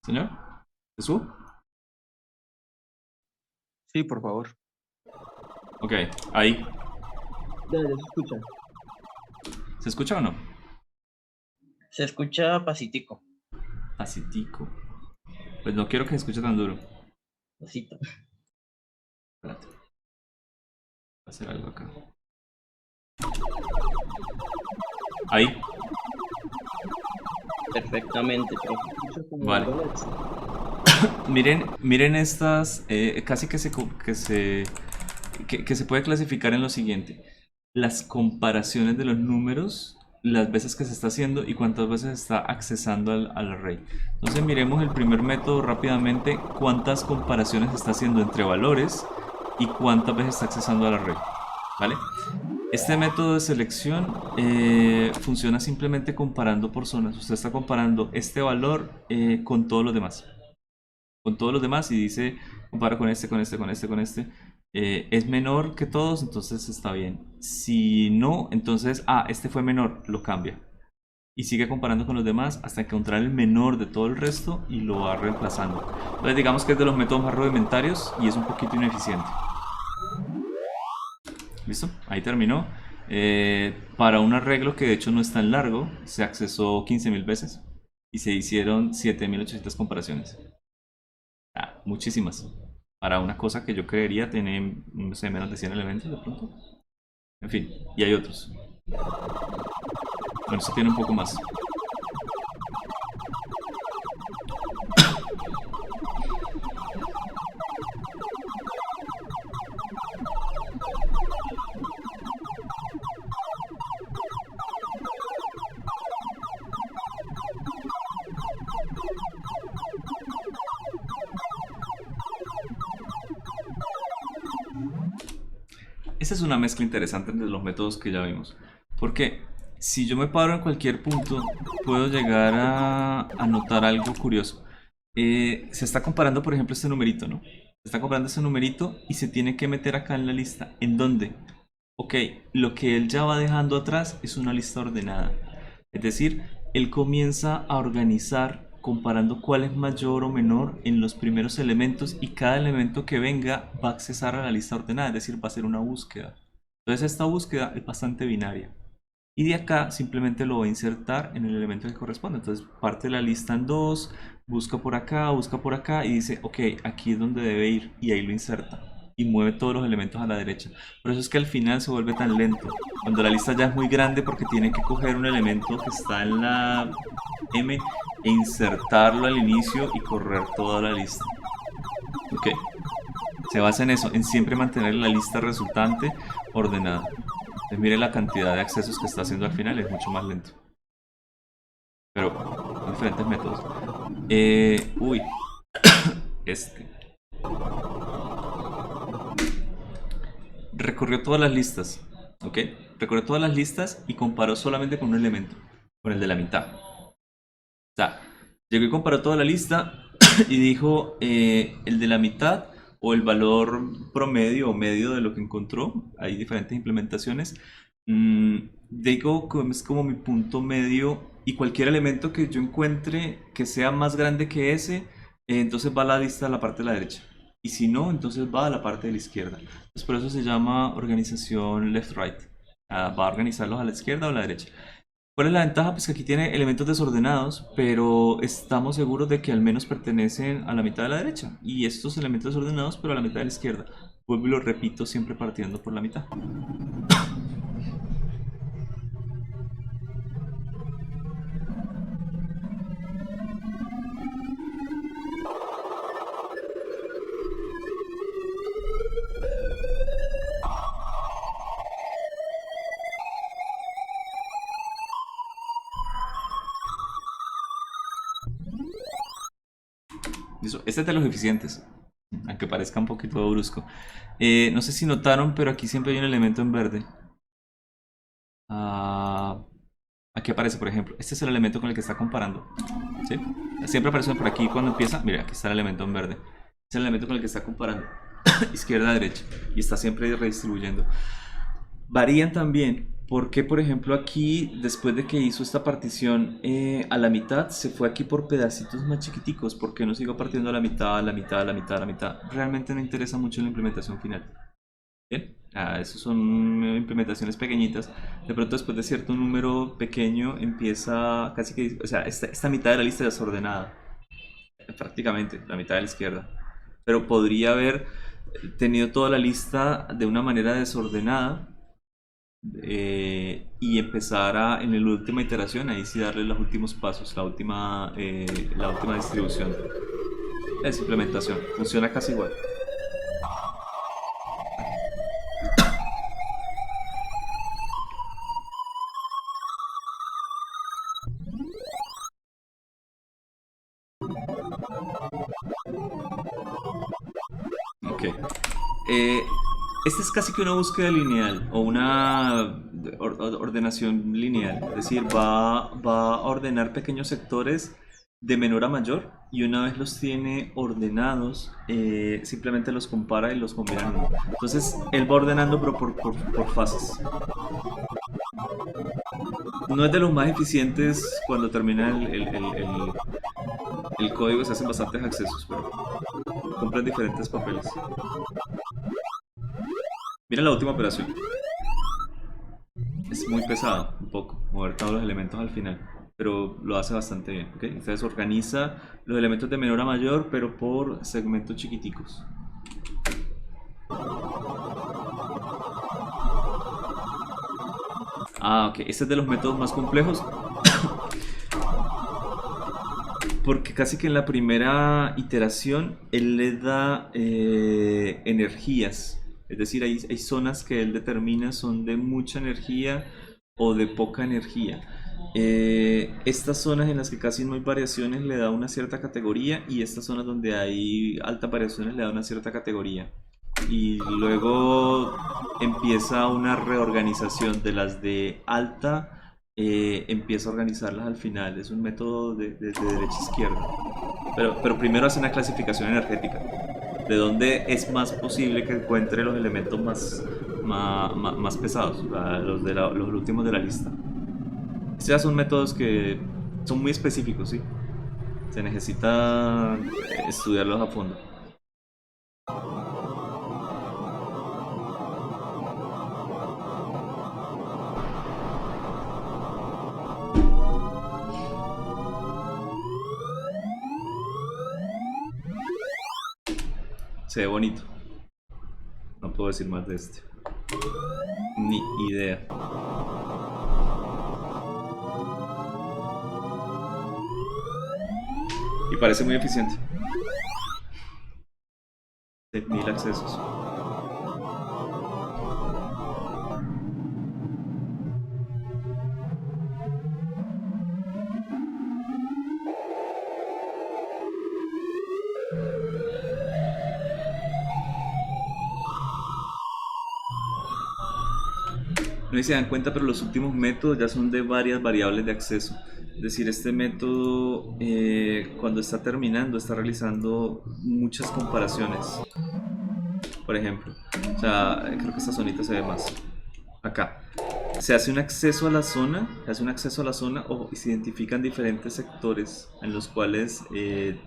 ¿Señor? ¿Se sube? Sí, por favor. Ok, ahí. Ya se escucha. ¿Se escucha o no? Se escucha pasitico. Pasitico. Pues no quiero que se escuche tan duro. Pasito. Espérate. Voy a hacer algo acá. Ahí. Perfectamente, profe. Vale. Miren estas, casi que se puede clasificar en lo siguiente: las comparaciones de los números, las veces que se está haciendo y cuántas veces está accesando al array. Entonces miremos el primer método rápidamente: cuántas comparaciones está haciendo entre valores y cuántas veces está accesando al array. ¿Vale? Este método de selección funciona simplemente comparando por zonas. Usted está comparando este valor con todos los demás. Con todos los demás, y dice, compara con este, con este, con este, con este. Es menor que todos, entonces está bien. Si no, entonces, este fue menor, lo cambia. y sigue comparando con los demás hasta encontrar el menor de todo el resto y lo va reemplazando. Entonces digamos que es de los métodos más rudimentarios y es un poquito ineficiente. ¿Listo? Ahí terminó. Para un arreglo que de hecho no es tan largo, se accesó 15.000 veces y se hicieron 7.800 comparaciones. Muchísimas. Para una cosa que yo creería tiene, no sé, menos de 100 elementos de pronto. En fin, y hay otros. Bueno, esto tiene un poco más. Esa es una mezcla interesante entre los métodos que ya vimos. Porque si yo me paro en cualquier punto, puedo llegar a notar algo curioso. Se está comparando, por ejemplo, este numerito, ¿no? Se está comparando este numerito y se tiene que meter acá en la lista. ¿En dónde? Ok, lo que él ya va dejando atrás es una lista ordenada. Es decir, él comienza a organizar comparando cuál es mayor o menor en los primeros elementos y cada elemento que venga va a accesar a la lista ordenada, es decir, va a ser una búsqueda. Entonces esta búsqueda es bastante binaria. Y de acá simplemente lo va a insertar en el elemento que corresponde. Entonces parte la lista en dos, busca por acá y dice, ok, aquí es donde debe ir y ahí lo inserta. Y mueve todos los elementos a la derecha. Por eso es que al final se vuelve tan lento. Cuando la lista ya es muy grande porque tiene que coger un elemento que está en la M e insertarlo al inicio y correr toda la lista. Ok. Se basa en eso, en siempre mantener la lista resultante ordenada. Entonces mire la cantidad de accesos que está haciendo al final, es mucho más lento. Pero con diferentes métodos. Uy. Recorrió todas las listas. ¿Ok? Recorrió todas las listas y comparó solamente con un elemento. Con el de la mitad. O sea, llegó y comparó toda la lista y dijo el de la mitad o el valor promedio o medio de lo que encontró. Hay diferentes implementaciones. Digo que es como mi punto medio y cualquier elemento que yo encuentre que sea más grande que ese, entonces va a la lista a la parte de la derecha. Y si no, entonces va a la parte de la izquierda. Entonces por eso se llama organización left-right. Va a organizarlos a la izquierda o a la derecha. ¿Cuál es la ventaja? Pues que aquí tiene elementos desordenados, pero estamos seguros de que al menos pertenecen a la mitad de la derecha. Y estos elementos desordenados, pero a la mitad de la izquierda. Vuelvo y lo repito, siempre partiendo por la mitad. Este es de los eficientes, aunque parezca un poquito brusco. No sé si notaron, pero aquí siempre hay un elemento en verde. Aquí aparece, por ejemplo, este es el elemento con el que está comparando. ¿Sí? Siempre aparece por aquí cuando empieza. Mira, aquí está el elemento en verde. Es el elemento con el que está comparando. Izquierda a derecha. Y está siempre redistribuyendo. Varían también. Porque, por ejemplo, aquí, después de que hizo esta partición a la mitad, se fue aquí por pedacitos más chiquiticos. ¿Por qué no sigo partiendo a la mitad, a la mitad, a la mitad, a la mitad? Realmente no interesa mucho en la implementación final. Bien, esas son implementaciones pequeñitas. De pronto, después de cierto número pequeño, empieza casi que... O sea, esta mitad de la lista es desordenada. Prácticamente, la mitad de la izquierda. Pero podría haber tenido toda la lista de una manera desordenada. Y empezar en la última iteración, ahí sí darle los últimos pasos, la última distribución. Es implementación, funciona casi igual. Ok. Esta es casi que una búsqueda lineal o una ordenación lineal, es decir, va a ordenar pequeños sectores de menor a mayor y una vez los tiene ordenados, simplemente los compara y los combina en uno. Entonces él va ordenando pero por fases. No es de los más eficientes cuando termina el código, se hacen bastantes accesos, pero cumplen diferentes papeles. Mira la última operación. Es muy pesado, un poco, mover todos los elementos al final, pero lo hace bastante bien, ¿ok? Entonces organiza los elementos de menor a mayor, pero por segmentos chiquiticos. Ah, ok, este es de los métodos más complejos. Porque casi que en la primera iteración él le da energías. Es decir, hay zonas que él determina son de mucha energía o de poca energía. Estas zonas en las que casi no hay variaciones le da una cierta categoría, y estas zonas donde hay altas variaciones le da una cierta categoría. Y luego empieza una reorganización de las de alta, empieza a organizarlas al final. Es un método de derecha a izquierda. Pero primero hace una clasificación energética, de dónde es más posible que encuentre los elementos más pesados, o sea, los últimos de la lista. Estos ya son métodos que son muy específicos, ¿sí? Se necesita estudiarlos a fondo. Se ve bonito. No puedo decir más de este. Ni idea. Y parece muy eficiente. 1000 accesos. No sé si se dan cuenta, pero los últimos métodos ya son de varias variables de acceso. Es decir, este método, cuando está terminando, está realizando muchas comparaciones. Por ejemplo, o sea, creo que esta zonita se ve más. Acá. Se hace un acceso a la zona, o se identifican diferentes sectores en los cuales,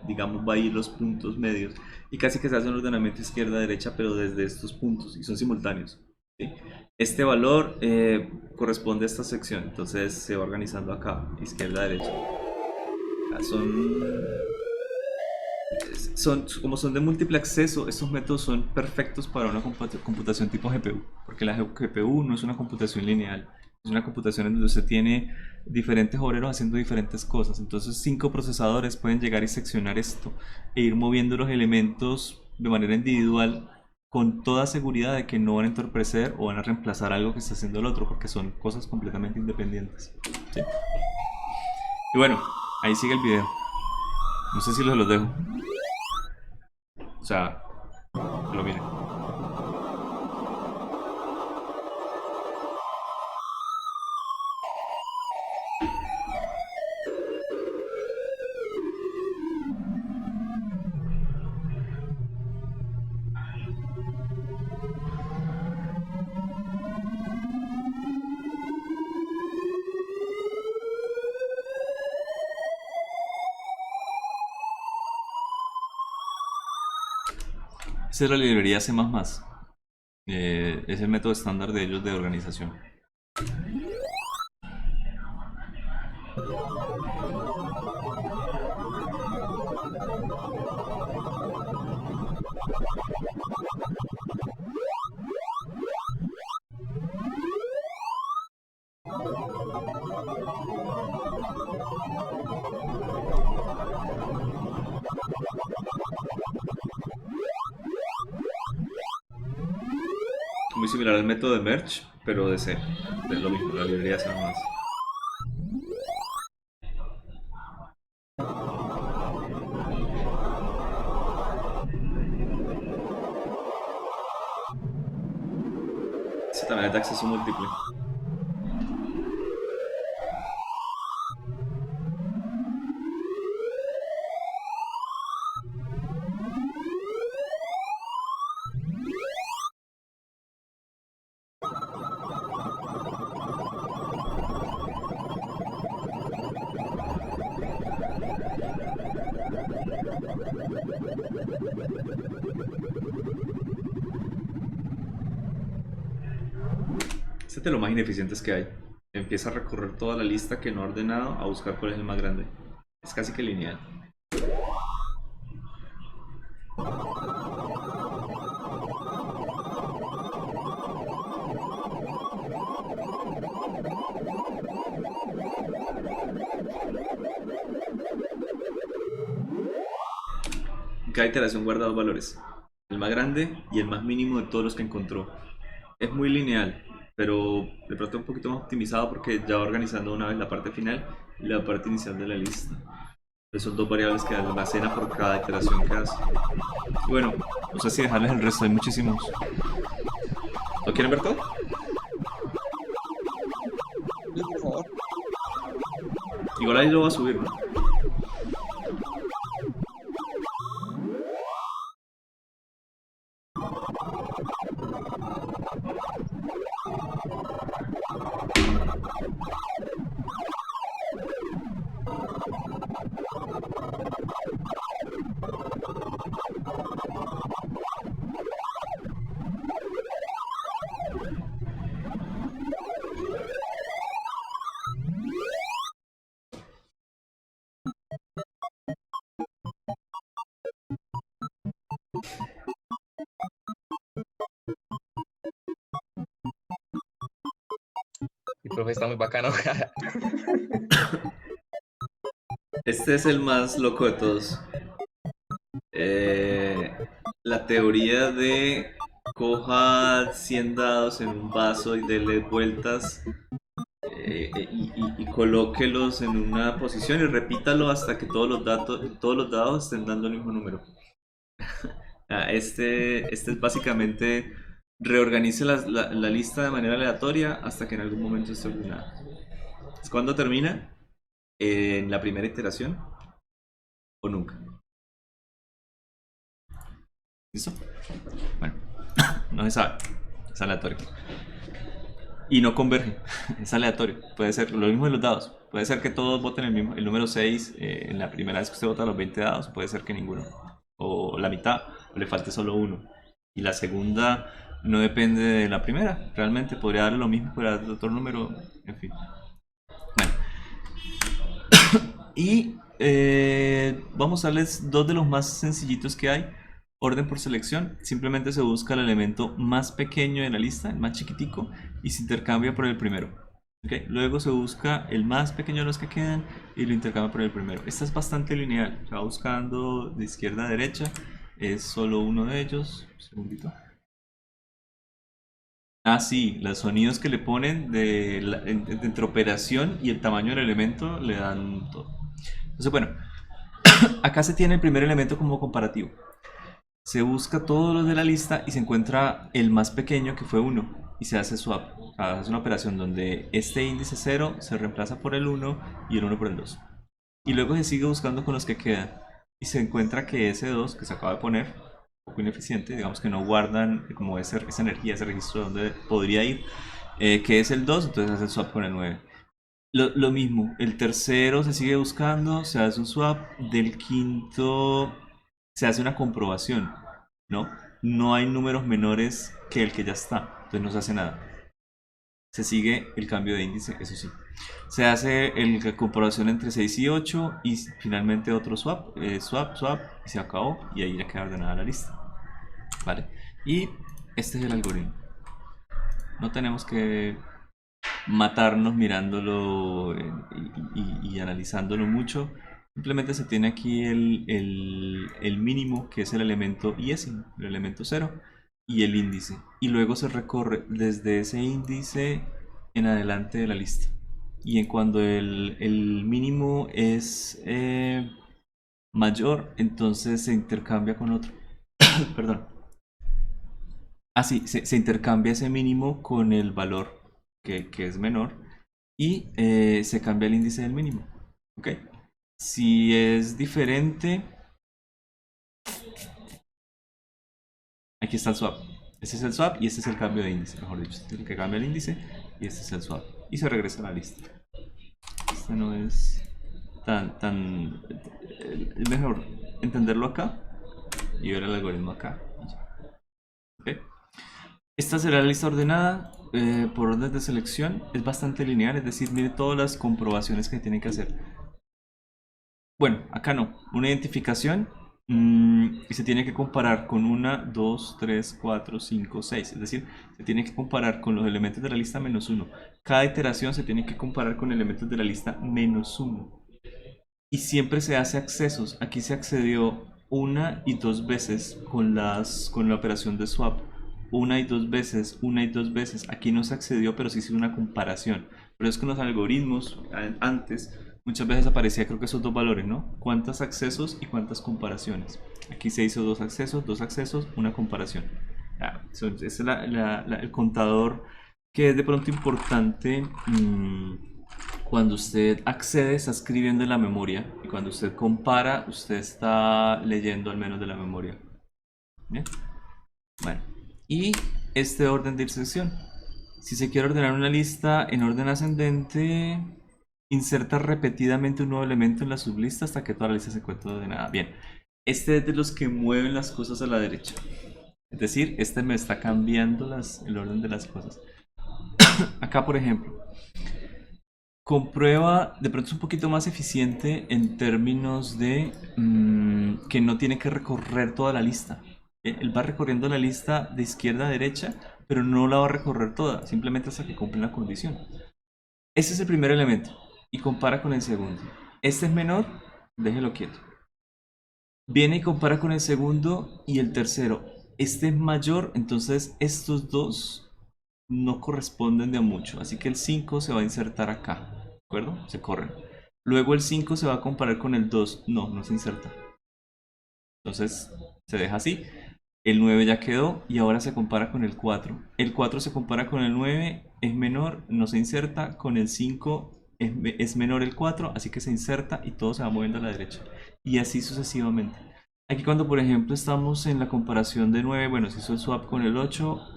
digamos, va a ir los puntos medios. Y casi que se hace un ordenamiento izquierda-derecha, pero desde estos puntos, y son simultáneos. ¿Sí? Este valor corresponde a esta sección, entonces se va organizando acá, izquierda-derecha. Como son de múltiple acceso, estos métodos son perfectos para una computación tipo GPU, porque la GPU no es una computación lineal, es una computación en donde usted tiene diferentes obreros haciendo diferentes cosas. Entonces 5 procesadores pueden llegar y seccionar esto e ir moviendo los elementos de manera individual, con toda seguridad de que no van a entorpecer o van a reemplazar algo que está haciendo el otro, porque son cosas completamente independientes. ¿Sí? Y bueno, ahí sigue el video. No sé si los dejo. O sea, que lo miren. Esa es la librería C++. Es el método estándar de ellos de organización. Muy similar al método de merge, pero de C. Es lo mismo, la librería C++. Ese también es de acceso múltiple. Este es de lo más ineficientes que hay. Empieza a recorrer toda la lista que no ha ordenado a buscar cuál es el más grande. Es casi que lineal. Cada iteración guarda dos valores, el más grande y el más mínimo de todos los que encontró. Es muy lineal, pero de pronto un poquito más optimizado porque ya va organizando una vez la parte final y la parte inicial de la lista. Entonces son dos variables que almacena por cada iteración que hace. Y bueno, no sé si dejarles el resto, hay muchísimos. ¿Lo quieren ver todo? Sí, por favor. Igual ahí lo voy a subir, ¿no? El profe está muy bacano. Este es el más loco de todos. La teoría de coja 100 dados en un vaso y dele vueltas y colóquelos en una posición y repítalo hasta que todos los dados estén dando el mismo número. Este es básicamente reorganice la lista de manera aleatoria hasta que en algún momento esté ordenada. ¿Cuándo termina? ¿En la primera iteración? ¿O nunca? ¿Listo? Bueno, no se sabe, es aleatorio. Y no converge, es aleatorio. Puede ser lo mismo de los dados. Puede ser que todos voten el número 6 en la primera vez que usted vota los 20 dados. Puede ser que ninguno. O la mitad, o le falte solo uno. Y la segunda no depende de la primera. Realmente podría darle lo mismo, podría darle otro número. En fin. Bueno. Y vamos a darles dos de los más sencillitos que hay. Orden por selección, simplemente se busca el elemento más pequeño de la lista, el más chiquitico, y se intercambia por el primero. ¿Okay? Luego se busca el más pequeño de los que quedan y lo intercambia por el primero. Esta es bastante lineal, se va buscando de izquierda a derecha, es solo uno de ellos. Un segundito. Ah, sí, los sonidos que le ponen entre operación y el tamaño del elemento le dan todo. Entonces, bueno, acá se tiene el primer elemento como comparativo. Se busca todos los de la lista y se encuentra el más pequeño, que fue 1, y se hace swap. O sea, es una operación donde este índice 0 se reemplaza por el 1 y el 1 por el 2. Y luego se sigue buscando con los que quedan. Y se encuentra que ese 2 que se acaba de poner, un poco ineficiente, digamos que no guardan como esa energía, ese registro donde podría ir, que es el 2, entonces hace el swap con el 9. Lo mismo, el tercero se sigue buscando, se hace un swap, del quinto se hace una comprobación, ¿no? No hay números menores que el que ya está, entonces no se hace nada. Se sigue el cambio de índice, eso sí. Se hace la comprobación entre 6 y 8 y finalmente otro swap, swap, y se acabó y ahí ya queda ordenada la lista. ¿Vale? Y este es el algoritmo. No tenemos que matarnos mirándolo y analizándolo mucho. Simplemente se tiene aquí el mínimo, que es el elemento iésimo, el elemento 0, y el índice. Y luego se recorre desde ese índice en adelante de la lista. Y en cuando el mínimo es mayor, entonces se intercambia con otro. Perdón. Ah, sí, se intercambia ese mínimo con el valor que es menor y se cambia el índice del mínimo. ¿Ok? Si es diferente, aquí está el swap. Este es el swap y este es el cambio de índice, mejor dicho. Este es el que cambia el índice y este es el swap. Y se regresa a la lista. Este no es tan... Es mejor entenderlo acá y ver el algoritmo acá. ¿Ok? Esta será la lista ordenada. por orden de selección es bastante lineal, es decir, mire todas las comprobaciones que tienen que hacer. Bueno, acá no, una identificación y se tiene que comparar con 1, 2, 3, 4, 5, 6, es decir, se tiene que comparar con los elementos de la lista menos 1. Cada iteración se tiene que comparar con elementos de la lista menos 1. Y siempre se hace accesos. Aquí se accedió 1 y 2 veces con la operación de swap. 1 y 2 veces, 1 y 2 veces. Aquí no se accedió, pero sí hizo una comparación. Pero es que en los algoritmos antes muchas veces aparecía, creo que esos dos valores, ¿no? Cuántos accesos y cuántas comparaciones. Aquí se hizo 2 accesos, una comparación. Ese es el contador que es de pronto importante. Cuando usted accede, está escribiendo en la memoria, y cuando usted compara, usted está leyendo al menos de la memoria. ¿Bien? Bueno, y este orden de inserción. Si se quiere ordenar una lista en orden ascendente, inserta repetidamente un nuevo elemento en la sublista hasta que toda la lista se encuentre ordenada. Bien, este es de los que mueven las cosas a la derecha. Es decir, este me está cambiando el orden de las cosas. Acá, por ejemplo, comprueba, de pronto es un poquito más eficiente en términos de que no tiene que recorrer toda la lista. Él va recorriendo la lista de izquierda a derecha, pero no la va a recorrer toda, simplemente hasta que cumple la condición. Ese es el primer elemento y compara con el segundo. Este es menor, déjelo quieto. Viene y compara con el segundo y el tercero. Este es mayor, entonces estos dos no corresponden de mucho, así que el 5 se va a insertar acá, ¿de acuerdo? Se corren. Luego el 5 se va a comparar con el 2, no se inserta. Entonces se deja así. El 9 ya quedó y ahora se compara con el 4. El 4 se compara con el 9, es menor, no se inserta. Con el 5 es menor el 4, así que se inserta y todo se va moviendo a la derecha. Y así sucesivamente. Aquí cuando por ejemplo estamos en la comparación de 9, bueno, se hizo el swap con el 8,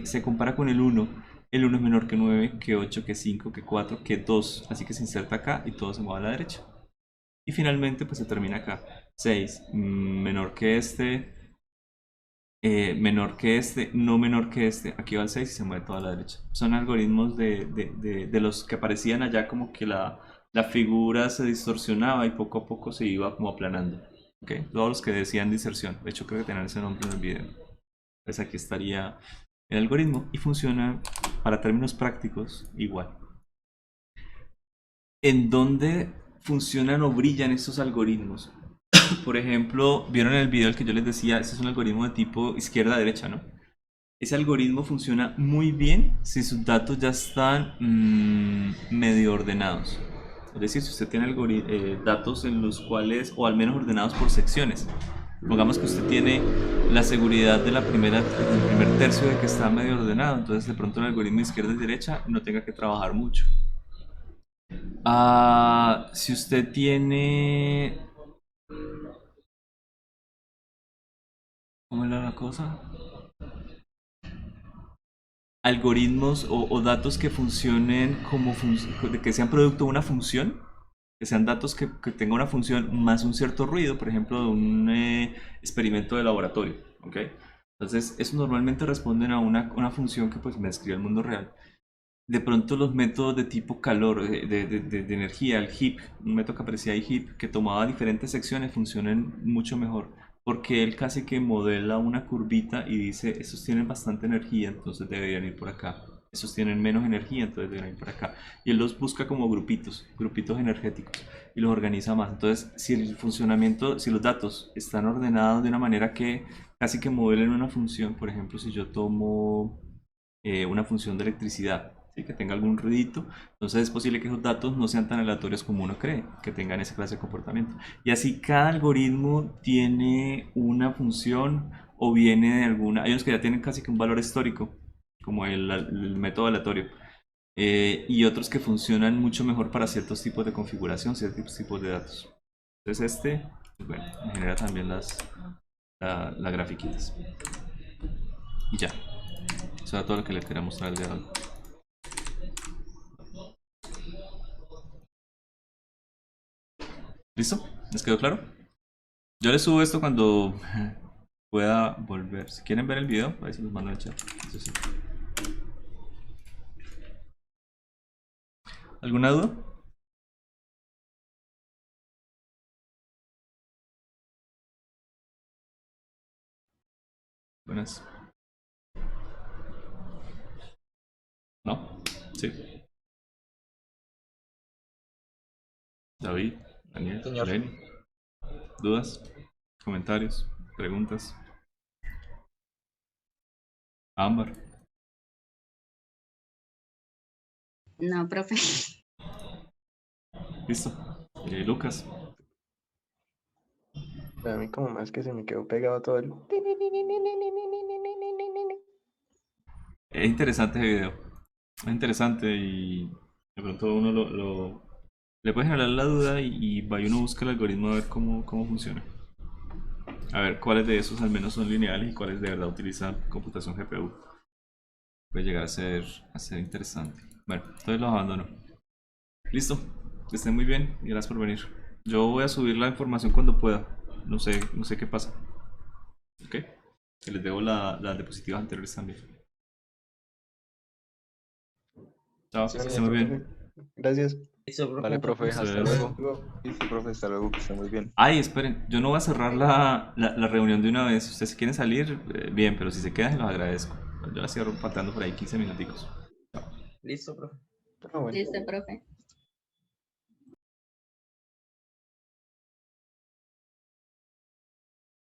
se compara con el 1. El 1 es menor que 9, que 8, que 5, que 4, que 2. Así que se inserta acá y todo se mueve a la derecha. Y finalmente pues se termina acá. 6, menor que este, menor que este, no menor que este. Aquí va el 6 y se mueve toda a la derecha. Son algoritmos de los que aparecían allá como que la figura se distorsionaba y poco a poco se iba como aplanando. Okay. Todos los que decían diserción. De hecho creo que tenían ese nombre en el video. Pues aquí estaría el algoritmo y funciona para términos prácticos igual. ¿En dónde funcionan o brillan estos algoritmos? Por ejemplo, vieron en el video el que yo les decía, este es un algoritmo de tipo izquierda-derecha, ¿no? Ese algoritmo funciona muy bien si sus datos ya están medio ordenados. Es decir, si usted tiene datos en los cuales, o al menos ordenados por secciones. Pongamos que usted tiene la seguridad del primer tercio de que está medio ordenado, entonces de pronto el algoritmo izquierda y derecha no tenga que trabajar mucho. Si usted tiene... ¿Cómo era la cosa? Algoritmos o datos que funcionen como que sean producto de una función, que sean datos que tengan una función más un cierto ruido, por ejemplo, de un experimento de laboratorio, ¿ok? Entonces, eso normalmente responden a una función que pues me describe el mundo real. De pronto los métodos de tipo calor, de energía, el heap, un método que aparecía ahí heap, que tomaba diferentes secciones, funcionan mucho mejor. Porque él casi que modela una curvita y dice, estos tienen bastante energía, entonces deberían ir por acá. Estos tienen menos energía, entonces deberían ir por acá. Y él los busca como grupitos energéticos y los organiza más. Entonces, si el funcionamiento, si los datos están ordenados de una manera que casi que modelen una función, por ejemplo, si yo tomo una función de electricidad, que tenga algún ruidito, entonces es posible que esos datos no sean tan aleatorios como uno cree, que tengan esa clase de comportamiento. Y así cada algoritmo tiene una función o viene de alguna... Hay unos que ya tienen casi que un valor histórico, como el método aleatorio, y otros que funcionan mucho mejor para ciertos tipos de configuración, ciertos tipos de datos. Entonces pues bueno, me genera también las grafiquitas. Y ya. Eso era todo lo que les quería mostrar el día de hoy. ¿Listo? ¿Les quedó claro? Yo les subo esto cuando pueda volver. Si quieren ver el video, ahí se los mando en el chat. Eso sí. ¿Alguna duda? Buenas. ¿No? Sí. David, Daniel, Señor. Lenny. ¿Dudas? ¿Comentarios? ¿Preguntas? Ámbar. No, profe. ¿Listo? Lucas. A mí como más que se me quedó pegado todo el... Es interesante ese video. Es interesante y de pronto uno le puede generar la duda y va y uno busca el algoritmo a ver cómo funciona. A ver cuáles de esos al menos son lineales y cuáles de verdad utilizan computación GPU. Puede llegar a ser interesante. Bueno, entonces los abandono. Listo, que estén muy bien y gracias por venir. Yo voy a subir la información cuando pueda. No sé qué pasa. Ok. Que les debo las diapositivas anteriores también. Chao, que estén muy bien. Gracias. Listo, profe. Vale, profe, hasta Entonces- luego. Listo, profe, hasta luego, que esté muy bien. Ay, esperen, yo no voy a cerrar la reunión de una vez. Si ustedes quieren salir, bien, pero si se quedan, los agradezco. Yo la cierro faltando por ahí 15 minuticos. Listo, profe. Ah, bueno. Listo, profe.